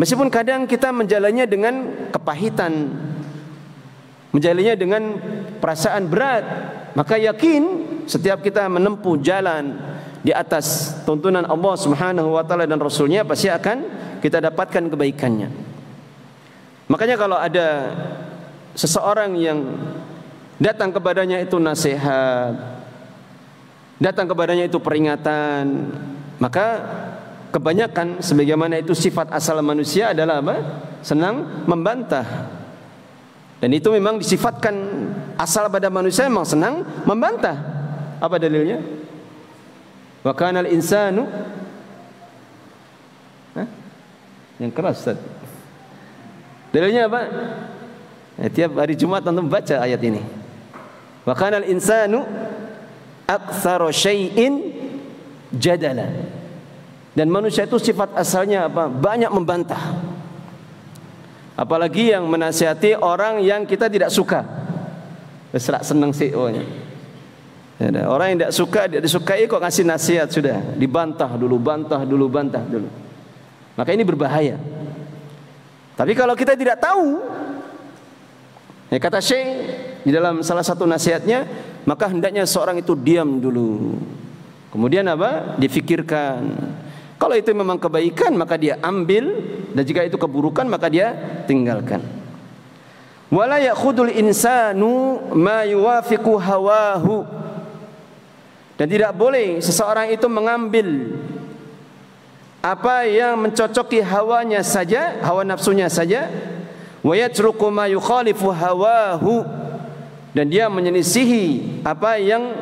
Meskipun kadang kita menjalannya dengan kepahitan, menjalannya dengan perasaan berat, maka yakin setiap kita menempuh jalan di atas tuntunan Allah Subhanahu wa taala dan Rasulnya, pasti akan kita dapatkan kebaikannya. Makanya kalau ada seseorang yang datang kepadanya itu nasihat, datang kepadanya itu peringatan, maka kebanyakan sebagaimana itu sifat asal manusia adalah apa? Senang membantah. Dan itu memang disifatkan asal pada manusia, memang senang membantah. Apa dalilnya? Wa kana al-insanu yang keras Ustaz. Dalilnya apa? Tiap hari Jumat antum baca ayat ini. Wa kana al-insanu aktsara syai'in jadala. Dan manusia itu sifat asalnya apa? Banyak membantah. Apalagi yang menasihati orang yang kita tidak suka. Serak senang sih ohnya. Ya, orang yang tidak suka, tidak disukai kok ngasih nasihat sudah dibantah dulu, bantah dulu, bantah dulu. Maka ini berbahaya. Tapi kalau kita tidak tahu, ya kata Syekh di dalam salah satu nasihatnya, maka hendaknya seorang itu diam dulu. Kemudian apa? Difikirkan. Kalau itu memang kebaikan maka dia ambil, dan jika itu keburukan maka dia tinggalkan. Wala ya'khudul insanu ma yuwafiqu hawahu. Dan tidak boleh seseorang itu mengambil apa yang mencocoki hawanya saja, hawa nafsunya saja. Wa yatruku ma yukhalifu hawahu. Dan dia menyelisihi apa yang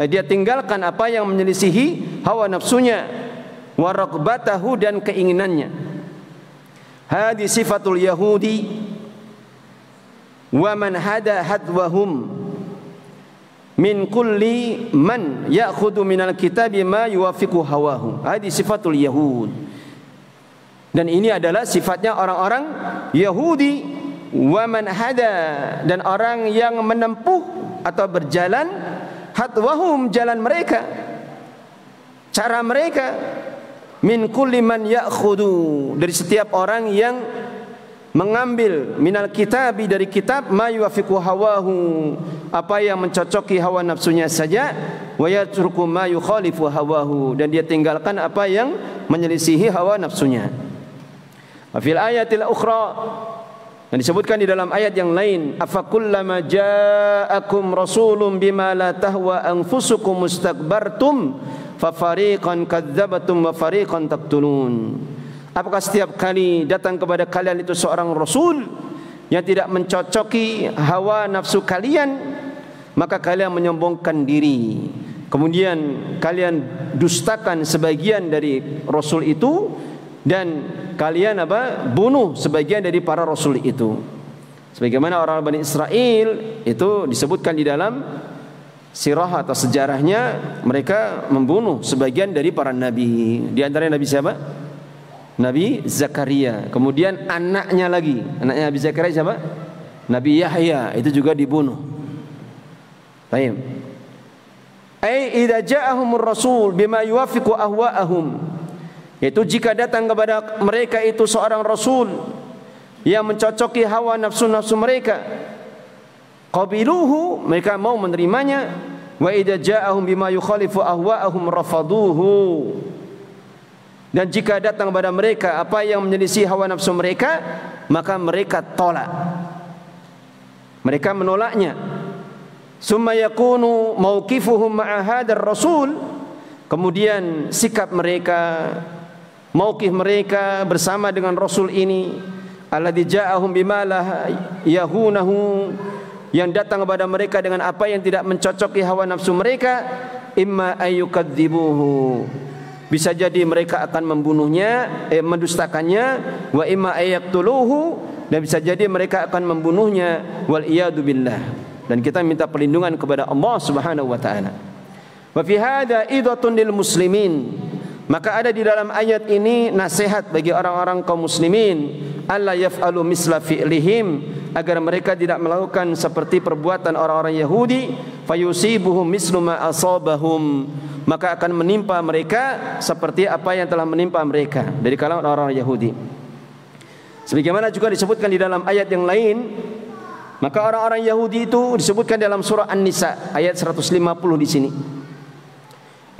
dia tinggalkan, apa yang menyelisihi hawa nafsunya, wa raghbatahu, dan keinginannya. Hadi sifatul yahudi wa man hada hadwahum min kulli man ya'khudhu minal kitabi ma yuwafiqu hawahu. Hadi sifatul yahud. Dan ini adalah sifatnya orang-orang Yahudi. Wa man hada, dan orang yang menempuh atau berjalan hadwahum, jalan mereka, cara mereka, min kulli man ya'khudhu, dari setiap orang yang mengambil minal kitabi, dari kitab, ma yuwafiqu hawahu, apa yang mencocoki hawa nafsunya saja, wa yatruku ma yukhalifu hawahu, dan dia tinggalkan apa yang menyelisihi hawa nafsunya. Wa fil ayatil ukhra, dan disebutkan di dalam ayat yang lain, afakullama ja'akum rasulun bima la tahwa anfusukum mustakbartum fa fariqan kadzabatum wa fariqan taqtulun. Apakah setiap kali datang kepada kalian itu seorang rasul yang tidak mencocoki hawa nafsu kalian, maka kalian menyombongkan diri, kemudian kalian dustakan sebagian dari rasul itu, dan kalian bunuh sebagian dari para rasul itu. Sebagaimana orang Bani Israel itu disebutkan di dalam sirah atau sejarahnya, mereka membunuh sebagian dari para nabi. Di antaranya nabi siapa? Nabi Zakaria. Kemudian anaknya lagi, anaknya Nabi Zakaria siapa? Nabi Yahya, itu juga dibunuh. Baik. Ai idza ja'ahumur rasul bima yuwafiqu ahwa'ahum, yaitu jika datang kepada mereka itu seorang rasul yang mencocoki hawa nafsu-nafsu mereka, qabiluhu, mereka mau menerimanya. Wa idza ja'ahum bima yukhalifu ahwa'ahum rafaduhu, dan jika datang kepada mereka apa yang menyelisih hawa nafsu mereka, maka mereka tolak, mereka menolaknya. Summa yakunu mauqifuhum ma'a hadzal rasul, kemudian sikap mereka, mauqif mereka bersama dengan rasul ini, alladzi ja'ahum bima la yahunahu, yang datang kepada mereka dengan apa yang tidak mencocoki hawa nafsu mereka, imma ayyukadzibuhu, bisa jadi mereka akan membunuhnya, mendustakannya, wa imma ayaqtuluhu, dan bisa jadi mereka akan membunuhnya, wal iyadu billah. Dan kita minta perlindungan kepada Allah Subhanahu wa taala. Wa fi hadza idatun lil muslimin, maka ada di dalam ayat ini nasihat bagi orang-orang kaum muslimin, alla yaf'alu misla fi'lihim, agar mereka tidak melakukan seperti perbuatan orang-orang Yahudi, fayusibuhum mislu ma asabahum, maka akan menimpa mereka seperti apa yang telah menimpa mereka dari kalangan orang-orang Yahudi. Sebagaimana juga disebutkan di dalam ayat yang lain, maka orang-orang Yahudi itu disebutkan dalam surah An-Nisa ayat 150 di sini.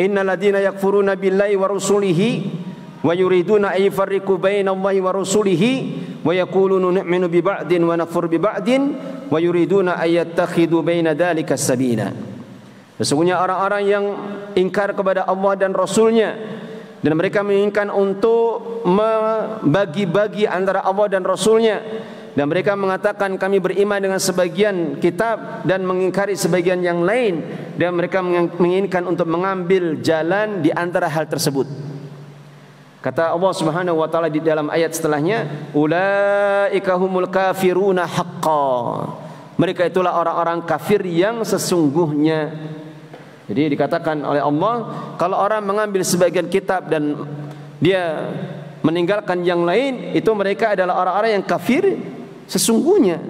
Innal ladzina yakfuruna billahi wa rusulihi wa yuriduna ay yufarriqu bainallahi wa rusulihi wa yaquluna nu'minu bi ba'din wa nakfuru bi ba'din wa yuriduna ay yattakhidhu baina dzalika sabila. Sesungguhnya orang-orang yang ingkar kepada Allah dan Rasulnya, dan mereka menginginkan untuk membagi-bagi antara Allah dan Rasulnya, dan mereka mengatakan kami beriman dengan sebagian kitab dan mengingkari sebagian yang lain, dan mereka menginginkan untuk mengambil jalan di antara hal tersebut. Kata Allah Subhanahu wa taala di dalam ayat setelahnya, ulaika humul kafiruna haqqan, mereka itulah orang-orang kafir yang sesungguhnya. Jadi dikatakan oleh Allah, kalau orang mengambil sebagian kitab dan dia meninggalkan yang lain, itu mereka adalah orang-orang yang kafir sesungguhnya.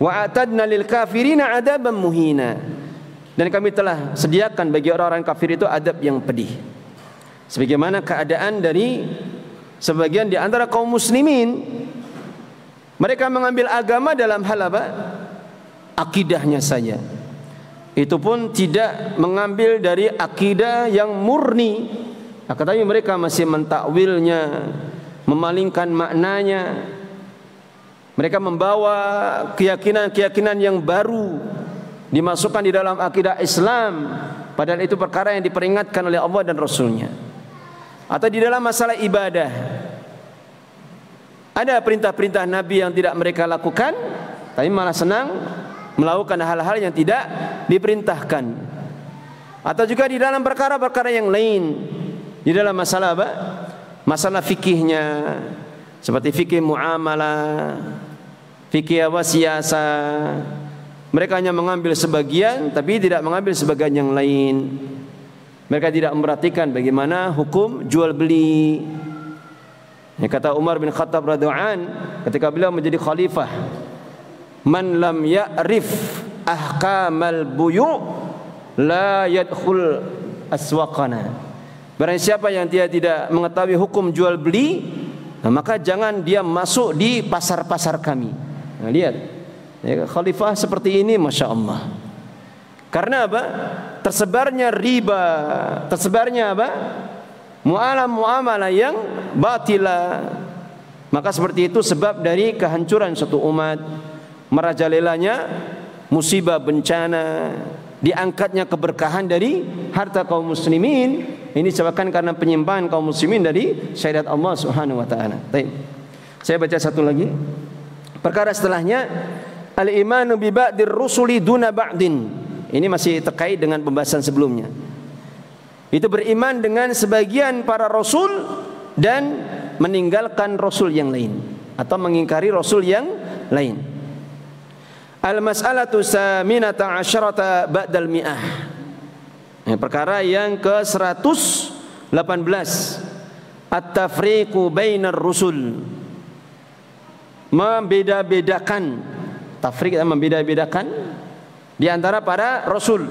Wa atadna lil kafirina adaban muhina, Dan kami telah sediakan bagi orang-orang kafir itu adab yang pedih. Sebagaimana keadaan dari sebagian di antara kaum muslimin, mereka mengambil agama dalam hal apa? Akidahnya saja. Itu pun tidak mengambil dari akidah yang murni. Tetapi mereka masih mentakwilnya, memalingkan maknanya. Mereka membawa keyakinan-keyakinan yang baru dimasukkan di dalam akidah Islam, padahal itu perkara yang diperingatkan oleh Allah dan Rasulnya. Atau di dalam masalah ibadah, ada perintah-perintah Nabi yang tidak mereka lakukan, tapi malah senang melakukan hal-hal yang tidak diperintahkan. Atau juga di dalam perkara-perkara yang lain, di dalam masalah apa? Masalah fikihnya, seperti fikih muamalah, fikih siasa. Mereka hanya mengambil sebagian, tapi tidak mengambil sebagian yang lain. Mereka tidak memperhatikan bagaimana hukum jual beli. Yang kata Umar bin Khattab radhiyallahu an ketika beliau menjadi khalifah, man lam ya'rif ahkamal buyu' la yadkhul aswaqana. Barang siapa yang dia tidak mengetahui hukum jual beli, maka jangan dia masuk di pasar-pasar kami. Nah, lihat, ya, khalifah seperti ini, masya Allah. Karena apa? Tersebarnya riba, tersebarnya apa? Muamalah yang batila. Maka seperti itu sebab dari kehancuran suatu umat, merajalelanya musibah bencana, diangkatnya keberkahan dari harta kaum muslimin. Ini disebabkan karena penyimpangan kaum muslimin dari syariat Allah Subhanahu wa taala. Baik. Saya baca satu lagi. Perkara setelahnya, al-imanu bi ba'dir rusuli duna ba'din. Ini masih terkait dengan pembahasan sebelumnya. Itu beriman dengan sebagian para rasul dan meninggalkan rasul yang lain atau mengingkari rasul yang lain. Al-mas'alatu saminata asyarata ba'dal mi'ah. Perkara yang ke-118, at-tafriqu bainar rusul. Membeda-bedakan, tafriq membeda-bedakan di antara para rasul.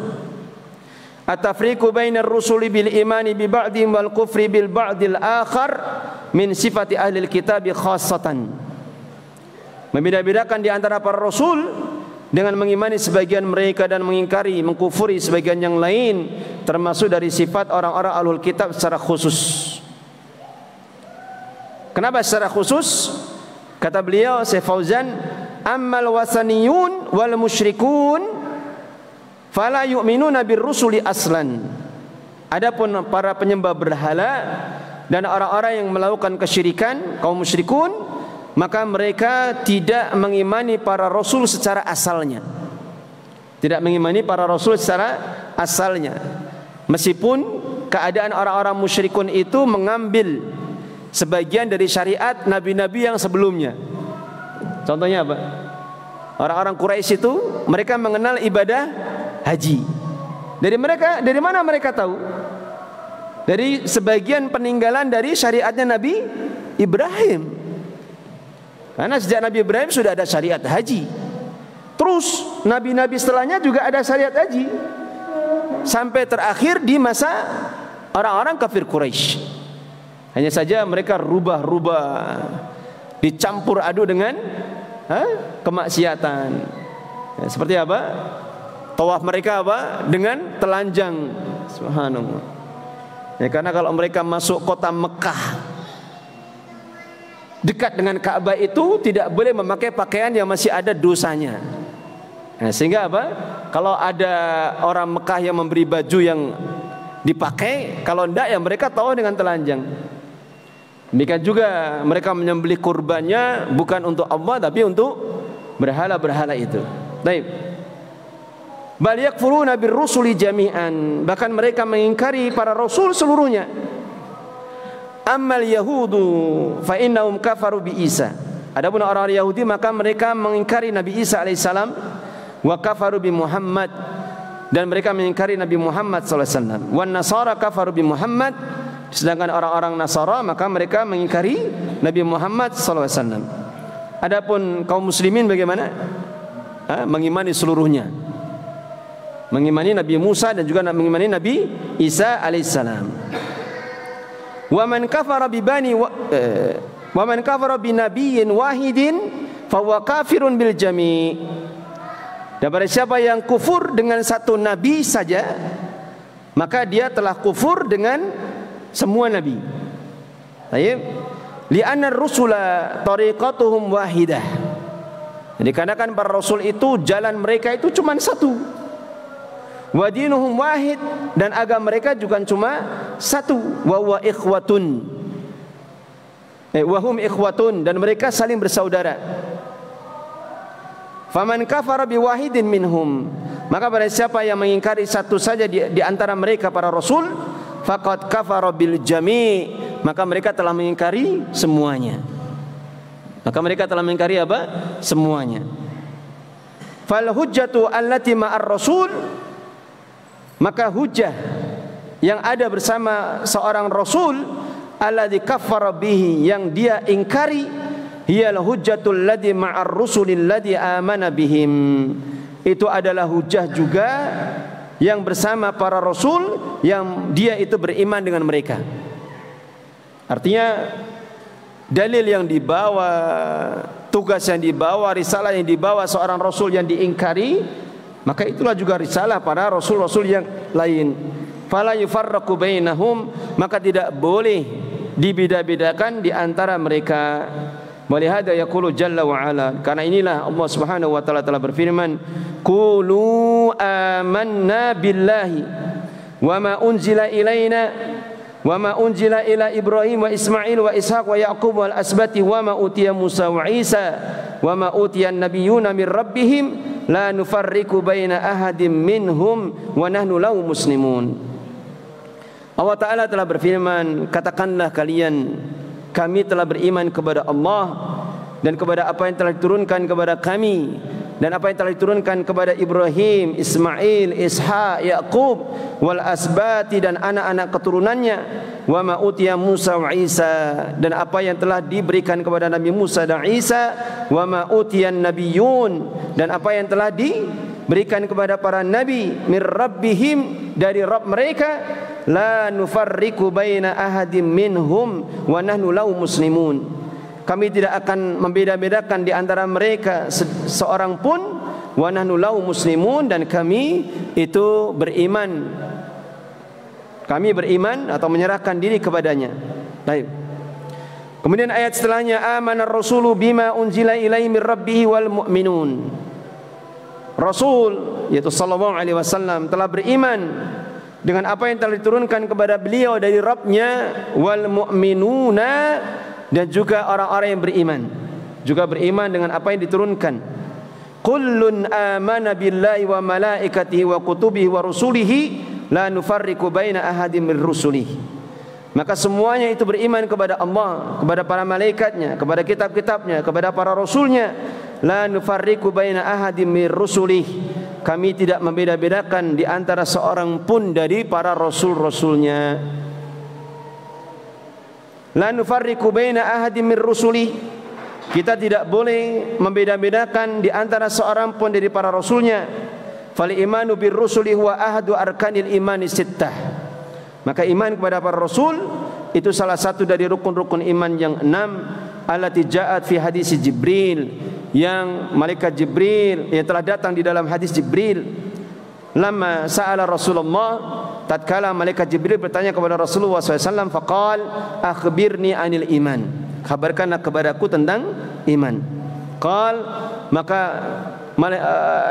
At-tafriqu bainar rusuli bil imani bi ba'dihim wal kufri bil ba'dil akhar min sifati ahli kitab khassatan. Membeda-bedakan di antara para rasul dengan mengimani sebagian mereka dan mengingkari, mengkufuri sebagian yang lain, termasuk dari sifat orang-orang ahlul kitab secara khusus. Kenapa secara khusus? Kata beliau Syekh Fauzan, ammal wasaniyun wal musyrikun fala yu'minuna birrusuli aslan. Adapun para penyembah berhala dan orang-orang yang melakukan kesyirikan, kaum musyrikun, maka mereka tidak mengimani para rasul secara asalnya. Tidak mengimani para rasul secara asalnya. Meskipun keadaan orang-orang musyrikun itu mengambil sebagian dari syariat nabi-nabi yang sebelumnya. Contohnya apa? Orang-orang Quraisy itu mereka mengenal ibadah haji. Dari mana mereka tahu? Dari sebagian peninggalan dari syariatnya Nabi Ibrahim. Karena sejak Nabi Ibrahim sudah ada syariat haji. Terus nabi-nabi setelahnya juga ada syariat haji. Sampai terakhir di masa orang-orang kafir Quraisy. Hanya saja mereka rubah-rubah, dicampur aduk dengan kemaksiatan. Ya, seperti apa? Tawaf mereka apa? Dengan telanjang. Subhanallah. Ya, karena kalau mereka masuk kota Mekah dekat dengan Ka'bah itu tidak boleh memakai pakaian yang masih ada dosanya. Nah, sehingga apa? Kalau ada orang Mekah yang memberi baju yang dipakai, kalau tidak ya mereka tawaf dengan telanjang. Demikian juga mereka menyembelih kurbannya bukan untuk Allah tapi untuk berhala-berhala itu. Baik. Bal yakfuruna birrusuli jami'an, bahkan mereka mengingkari para rasul seluruhnya. Ammal yahudu fa innahum kafaru bi Isa. Adapun orang-orang Yahudi maka mereka mengingkari Nabi Isa alaihissalam, wa kafaru bi Muhammad, dan mereka mengingkari Nabi Muhammad sallallahu alaihi wasallam. Wan nasara kafaru bi Muhammad, sedangkan orang-orang Nasara maka mereka mengingkari Nabi Muhammad sallallahu alaihi wasallam. Adapun kaum muslimin bagaimana? Mengimani seluruhnya. mengimani Nabi Musa dan juga mengimani Nabi Isa alaihissalam. Wa man kafara bi nabiyyin wahidin fa huwa kafirun bil jami'. Dan barang siapa yang kufur dengan satu nabi saja, maka dia telah kufur dengan semua nabi. Baik. Li'anna ar-rusula tariqatuhum wahidah. Jadi karena kan para rasul itu jalan mereka itu cuma satu. Wa dinuhum wahid, dan agama mereka juga cuma satu. Wa huwa ikhwatun. Wa hum ikhwatun, dan mereka saling bersaudara. Faman kafara bi wahidin minhum, maka barang siapa yang mengingkari satu saja di antara mereka para rasul, faqad kafara bil jami', maka mereka telah mengingkari semuanya. Maka mereka telah mengingkari apa? Semuanya. Fal hujjatu allati ma'ar rasul, maka hujjah yang ada bersama seorang rasul, alladzi kafara bihi, yang dia ingkari, hiyal hujjatul ladzi ma'ar rusulil ladzi amana bihim, itu adalah hujjah juga yang bersama para rasul yang dia itu beriman dengan mereka. Artinya dalil yang dibawa, tugas yang dibawa, risalah yang dibawa seorang rasul yang diingkari, maka itulah juga risalah para rasul-rasul yang lain. Fala yufarraqu bainahum, maka tidak boleh dibeda-bedakan di antara mereka. Walihada yaqulu jalla wa ala, karena inilah Allah Subhanahu wa taala telah berfirman, qulu amanna billahi wa ma unzila ilaina wa ma unzila ila Ibrahim wa Ismail wa Ishaq wa Yaqub wal asbati wa ma utiya Musa wa Isa wa ma utiya an-nabiyyuna min rabbihim la nufarriqu baina ahadin minhum wa nahnu lahu muslimun. Allah Ta'ala telah berfirman, katakanlah kalian, kami telah beriman kepada Allah dan kepada apa yang telah diturunkan kepada kami dan apa yang telah diturunkan kepada Ibrahim, Ismail, Ishaq, Yaqub wal asbati, dan anak-anak keturunannya, wa ma utiya Musa wa Isa, dan apa yang telah diberikan kepada Nabi Musa dan Isa, wa ma utiyan nabiyyun, dan apa yang telah diberikan kepada para nabi, mir rabbihim, dari Rabb mereka, la nufarriqu baina ahadim minhum wa nahnu lahu muslimun. Kami tidak akan membeda-bedakan di antara mereka seorang pun, wa nahnu lahu muslimun, dan kami itu beriman. Kami beriman atau menyerahkan diri kepadanya. Baik. Kemudian ayat setelahnya, amanar rasulu bima unzila ilaihi mir rabbih wal mu'minun. Rasul, yaitu sallallahu alaihi wasallam, telah beriman dengan apa yang telah diturunkan kepada beliau dari Rabb-Nya, wal mu'minuna, dan juga orang-orang yang beriman juga beriman dengan apa yang diturunkan. Kullun amana billahi wa malaikatihi wa kutubihi wa rusulihi la nufarriqu baina ahadin min rusulihi. Maka semuanya itu beriman kepada Allah, kepada para malaikatnya, kepada kitab-kitabnya, kepada para rasulnya. La nufarriqu baina ahadin min rusulihi, kami tidak membeda-bedakan di antara seorang pun dari para rasul-rasulnya. La nufarriqu baina ahadin min rusulihi, kita tidak boleh membeda-bedakan di antara seorang pun dari para rasulnya. Fal imanu bir rusuli huwa ahadu arkanil imani sittah, maka iman kepada para rasul itu salah satu dari rukun-rukun iman yang 6, allati ja'at fi hadis Jibril, yang malaikat Jibril yang telah datang di dalam hadis Jibril. Lama sa'ala Rasulullah, tatkala malaikat Jibril bertanya kepada Rasulullah SAW, faqal akhbirni anil iman, kabarkanlah kepadaku tentang iman. Qal, maka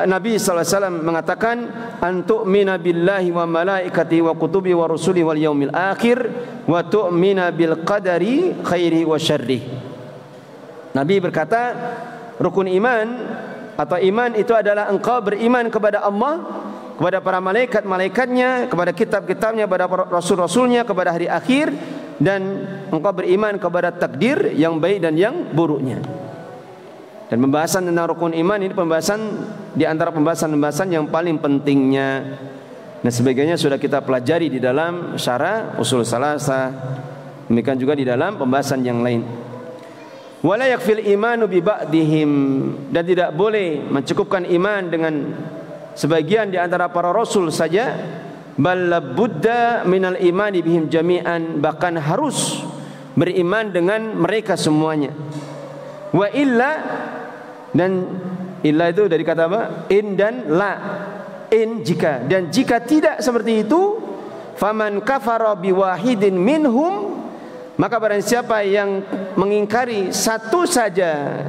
Nabi SAW mengatakan, antu'mina billahi wa malaikatihi wa kutubi wa rusuli wal yaumil akhir wa tu'mina bil qadari khairihi wa syarrihi. Nabi berkata, rukun iman atau iman itu adalah engkau beriman kepada Allah, kepada para malaikat-malaikatnya, kepada kitab-kitabnya, kepada rasul-rasulnya, kepada hari akhir, dan engkau beriman kepada takdir yang baik dan yang buruknya. Dan pembahasan tentang rukun iman ini pembahasan di antara pembahasan-pembahasan yang paling pentingnya. Dan sebagainya sudah kita pelajari di dalam syarah usul salasah, demikian juga di dalam pembahasan yang lain. Wala yakfil imanu bi ba'dihim, dan tidak boleh mencukupkan iman dengan sebagian di antara para rasul saja, bal labudda minal imani bihim jami'an, bahkan harus beriman dengan mereka semuanya. Wa illa, dan illa itu dari kata apa? In dan la. In jika, dan jika tidak seperti itu, faman kafara biwahidin minhum, maka barang siapa yang mengingkari satu saja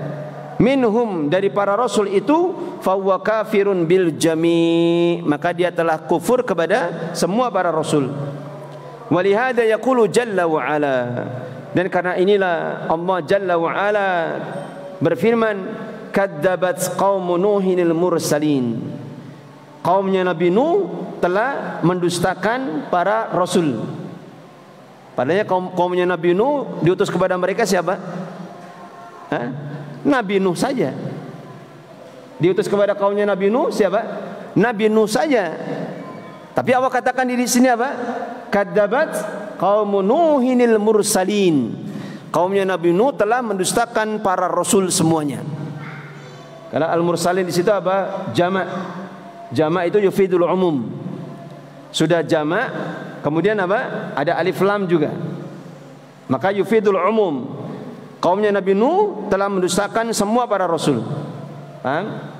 minhum dari para rasul itu, fahuwa kafirun bil jami', maka dia telah kufur kepada semua para rasul. Walihada yaqulu jalla wa ala, dan karena inilah Allah jalla wa ala berfirman, kadzabat qaum nuhinil mursalin, kaumnya Nabi Nuh telah mendustakan para rasul. Padahal kaumnya Nabi Nuh diutus kepada mereka siapa? Nabi Nuh saja. Diutus kepada kaumnya Nabi Nuh siapa? Nabi Nuh saja. Tapi Allah katakan di sini apa? Kadzabat qaum nuhinil mursalin, kaumnya Nabi Nuh telah mendustakan para rasul semuanya. Karena al-mursalin di situ apa? Jamak. Jamak itu yufidul umum. Sudah jamak, kemudian apa? Ada alif lam juga. Maka yufidul umum. Kaumnya Nabi Nuh telah mendustakan semua para rasul. Paham?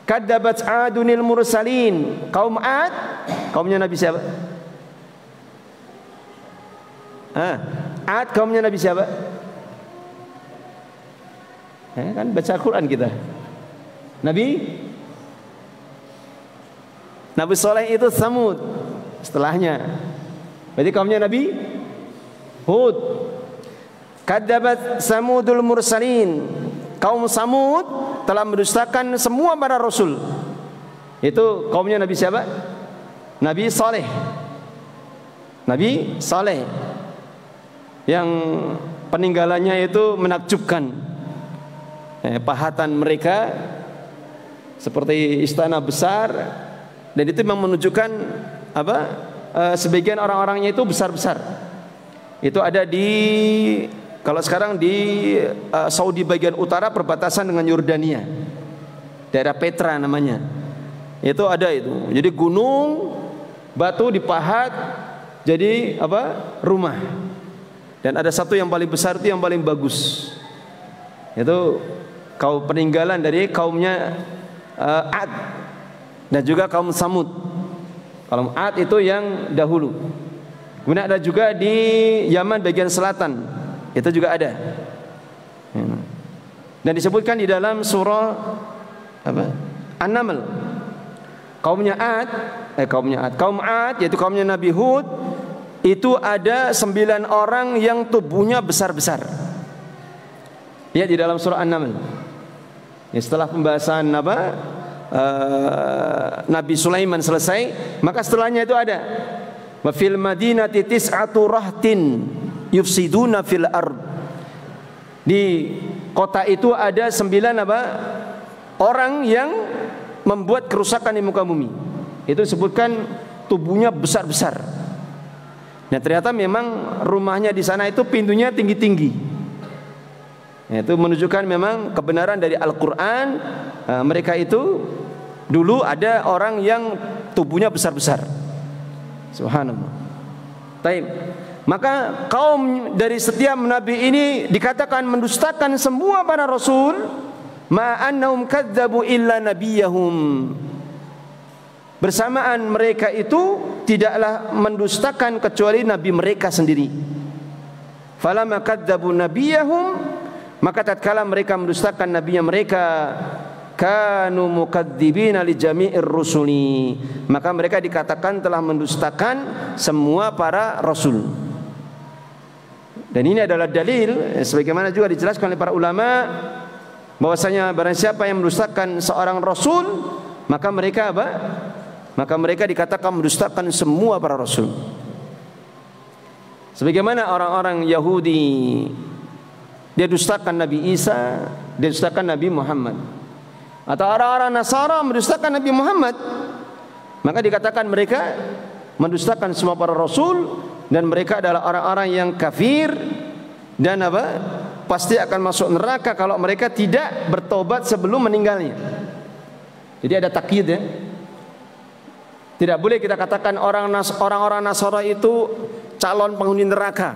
Kadzabat adunil mursalin, kaum Ad, kaumnya Nabi siapa? Ad kaumnya Nabi siapa? Kan baca Al-Quran kita. Nabi Saleh itu Samud setelahnya. Berarti kaumnya Nabi Hud. Kadzabat Samudul mursalin, kaum Samud telah mendustakan semua para rasul. Itu kaumnya Nabi siapa? Nabi Saleh. Nabi Saleh yang peninggalannya itu menakjubkan. Pahatan mereka seperti istana besar, dan itu memang menunjukkan apa? Sebagian orang-orangnya itu besar-besar. Itu ada di, kalau sekarang di Saudi bagian utara perbatasan dengan Yordania, daerah Petra namanya. Itu ada itu. Jadi gunung, batu dipahat jadi apa? Rumah. Dan ada satu yang paling besar, itu yang paling bagus. Itu kaum peninggalan dari kaumnya Ad dan juga kaum Samud. Kaum Ad itu yang dahulu. Kemudian ada juga di Yaman bagian selatan, itu juga ada. Dan disebutkan di dalam surah apa? An-Naml. Kaum Ad yaitu kaumnya Nabi Hud, itu ada 9 orang yang tubuhnya besar-besar. Ya, di dalam surah An-Naml. Ya, setelah pembahasan Nabi Sulaiman selesai, maka setelahnya itu ada wa fil madinati tis'atu rahtin yufsiduna fil ard. Di kota itu ada 9 orang yang membuat kerusakan di muka bumi. Itu disebutkan tubuhnya besar-besar. Nah, ternyata memang rumahnya di sana itu pintunya tinggi-tinggi. Itu menunjukkan memang kebenaran dari Al-Quran. Mereka itu dulu ada orang yang tubuhnya besar-besar. Subhanallah. Taib. Maka kaum dari setiap nabi ini dikatakan mendustakan semua para rasul, ma'annahum kadzabu illa nabiyahum. Bersamaan mereka itu tidaklah mendustakan kecuali nabi mereka sendiri. Falamma kadzabu nabiyahum, maka tatkala mereka mendustakan nabinya mereka, kanu mukadzibina li jami'ir rusuli, maka mereka dikatakan telah mendustakan semua para rasul. Dan ini adalah dalil, sebagaimana juga dijelaskan oleh para ulama, bahwasanya barang siapa yang mendustakan seorang rasul, maka mereka apa? Maka mereka dikatakan mendustakan semua para rasul. Sebagaimana orang-orang Yahudi, dia dustakan Nabi Isa, dia dustakan Nabi Muhammad. Atau orang-orang Nasara mendustakan Nabi Muhammad, maka dikatakan mereka mendustakan semua para rasul, dan mereka adalah orang-orang yang kafir dan pasti akan masuk neraka kalau mereka tidak bertobat sebelum meninggalnya. Jadi ada takyid ya.
Tidak boleh kita katakan orang-orang Nasara itu calon penghuni neraka.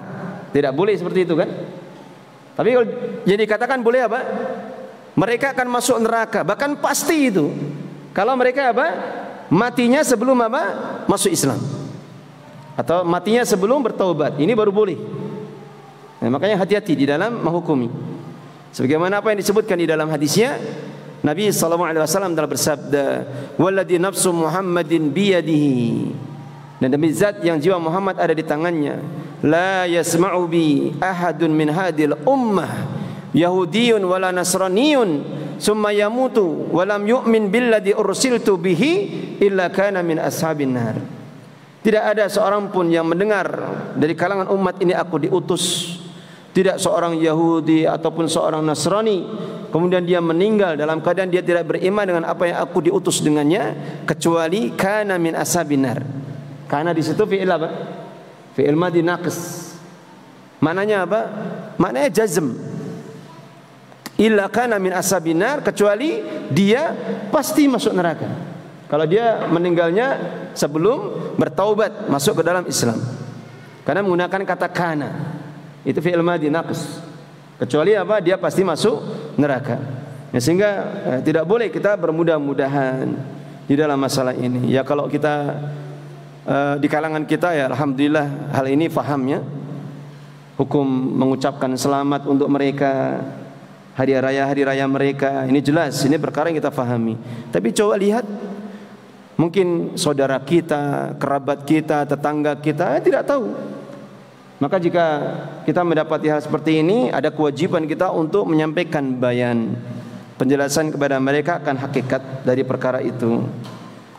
Tidak boleh seperti itu kan? Tapi kalau jadi katakan boleh apa? Mereka akan masuk neraka, bahkan pasti itu. Kalau mereka apa? Matinya sebelum apa? Masuk Islam. Atau matinya sebelum bertaubat. Ini baru boleh. Nah, makanya hati-hati di dalam menghukumi. Sebagaimana apa yang disebutkan di dalam hadisnya, Nabi SAW telah bersabda, "Walladzi nafsu Muhammadin biyadihi." Dan demi zat yang jiwa Muhammad ada di tangannya, la yasma'u bi ahadun min hadil ummah yahudiyyun wala nasraniyyun summa yamutu wa lam yu'min billadzi ursiltu bihi illa kana min ashabin nar. Tidak ada seorang pun yang mendengar dari kalangan umat ini aku diutus, tidak seorang Yahudi ataupun seorang Nasrani, kemudian dia meninggal dalam keadaan dia tidak beriman dengan apa yang aku diutus dengannya, kecuali kana min ashabin nar. Karena di situ fi'il apa? Fi'il madhi naqis. Maknanya apa? Maknanya jazm. Illa kana min ashabin nar, kecuali dia pasti masuk neraka. Kalau dia meninggalnya sebelum bertaubat masuk ke dalam Islam. Karena menggunakan kata kana. Itu fi'il madhi naqis. Kecuali apa? Dia pasti masuk neraka. Ya, sehingga tidak boleh kita bermudah-mudahan di dalam masalah ini. Ya kalau kita di kalangan kita ya alhamdulillah hal ini fahamnya. Hukum mengucapkan selamat untuk mereka, hari raya mereka, ini jelas, ini perkara yang kita fahami. Tapi coba lihat, mungkin saudara kita, kerabat kita, tetangga kita tidak tahu. Maka jika kita mendapati hal seperti ini, ada kewajiban kita untuk menyampaikan bayan, penjelasan kepada mereka akan hakikat dari perkara itu.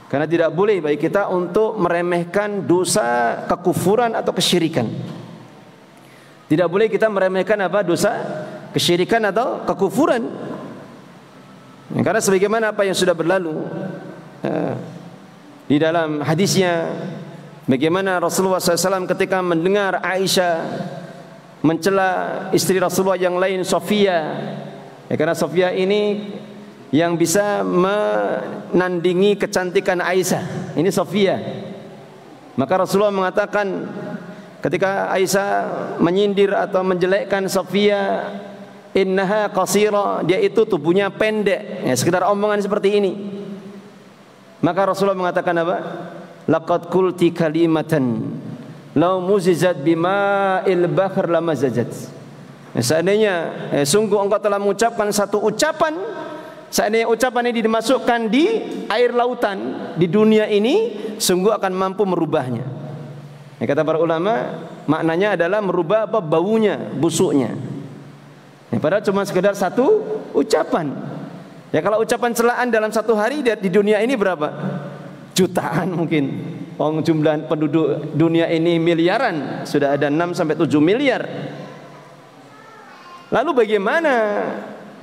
Karena tidak boleh bagi kita untuk meremehkan dosa kekufuran atau kesyirikan. Tidak boleh kita meremehkan apa? Dosa kesyirikan atau kekufuran. Karena sebagaimana apa yang sudah berlalu di dalam hadisnya, bagaimana Rasulullah SAW ketika mendengar Aisyah mencela istri Rasulullah yang lain, Sofia. Ya, karena Sofia ini yang bisa menandingi kecantikan Aisyah. Ini Sofia. Maka Rasulullah mengatakan ketika Aisyah menyindir atau menjelekkan Sofia, innaha qasira, dia itu tubuhnya pendek. Ya, sekedar omongan seperti ini. Maka Rasulullah mengatakan apa? Laqad qulti kalimatan law muzizat bima'il bahr lamazajat. Ya, seandainya sungguh engkau telah mengucapkan satu ucapan, seandainya ucapan ini dimasukkan di air lautan di dunia ini, sungguh akan mampu merubahnya. Ya, kata para ulama, maknanya adalah merubah apa? Baunya, busuknya. Ya, padahal cuma sekedar satu ucapan. Ya, kalau ucapan celaan dalam satu hari di dunia ini berapa? Jutaan mungkin. Jumlah penduduk dunia ini miliaran, sudah ada 6 sampai 7 miliar. Lalu bagaimana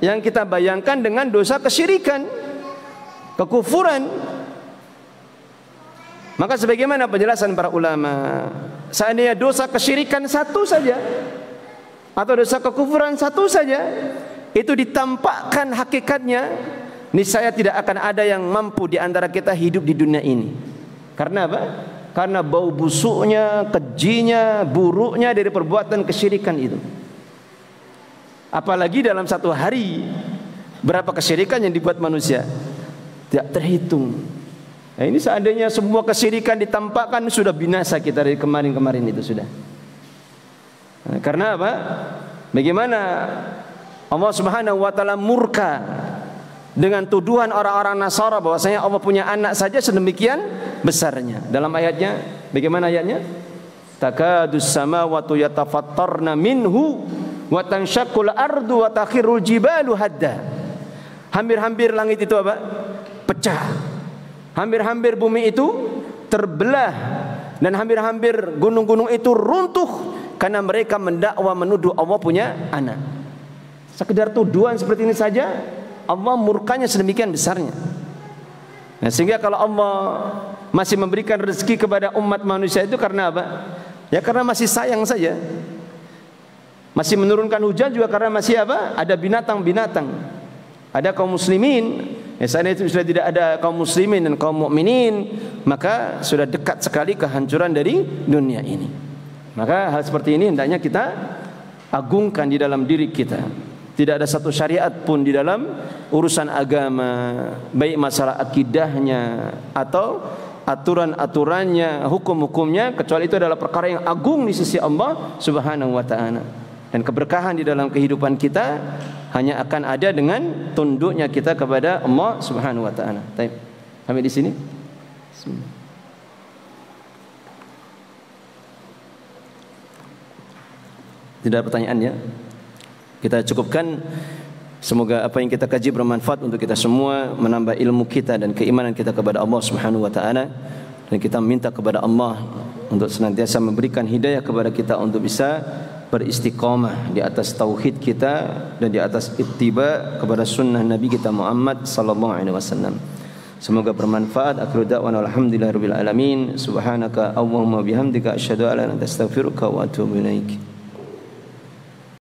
yang kita bayangkan dengan dosa kesyirikan, kekufuran? Maka sebagaimana penjelasan para ulama, seandainya dosa kesyirikan satu saja atau dosa kekufuran satu saja itu ditampakkan hakikatnya, niscaya tidak akan ada yang mampu di antara kita hidup di dunia ini. Karena apa? Karena bau busuknya, kejinya, buruknya dari perbuatan kesyirikan itu. Apalagi dalam satu hari berapa kesyirikan yang dibuat manusia, tidak terhitung. Nah, ini seandainya semua kesyirikan ditampakkan, sudah binasa kita dari kemarin-kemarin itu sudah. Nah, karena apa? Bagaimana Allah Subhanahu wa taala murka dengan tuduhan orang-orang Nasara bahwasanya Allah punya anak saja sedemikian besarnya. Dalam ayatnya, bagaimana ayatnya? Takadus samawati yatafattarna minhu wa tanshaqqul ardu wa takhirul jibalu hadda. Hampir-hampir langit itu apa? Pecah. Hampir-hampir bumi itu terbelah dan hampir-hampir gunung-gunung itu runtuh karena mereka mendakwa menuduh Allah punya anak. Sekedar tuduhan seperti ini saja Allah murkanya sedemikian besarnya. Nah, sehingga kalau Allah masih memberikan rezeki kepada umat manusia itu karena apa? Ya karena masih sayang saja. Masih menurunkan hujan juga karena masih apa? Ada binatang-binatang. Ada kaum muslimin Seandainya sudah tidak ada kaum muslimin dan kaum mukminin, maka sudah dekat sekali kehancuran dari dunia ini. Maka hal seperti ini hendaknya kita agungkan di dalam diri kita. Tidak ada satu syariat pun di dalam urusan agama, baik masalah akidahnya atau aturan-aturannya, hukum-hukumnya, kecuali itu adalah perkara yang agung di sisi Allah Subhanahu wa taala. Dan keberkahan di dalam kehidupan kita hanya akan ada dengan tunduknya kita kepada Allah Subhanahu wa taala. Baik. Sampai di sini. Bismillah. Tidak ada pertanyaan ya. Kita cukupkan. Semoga apa yang kita kaji bermanfaat untuk kita semua, menambah ilmu kita dan keimanan kita kepada Allah Subhanahu wa taala. Dan kita minta kepada Allah untuk senantiasa memberikan hidayah kepada kita untuk bisa beristiqamah di atas tauhid kita dan di atas ittiba kepada sunnah Nabi kita Muhammad sallallahu alaihi wasallam. Semoga bermanfaat. Akhiru da'wana alhamdulillahirabbil alamin. Subhanaka Allahumma bihamdika asyhadu an la ilaha illa anta astaghfiruka wa atubu ilaik.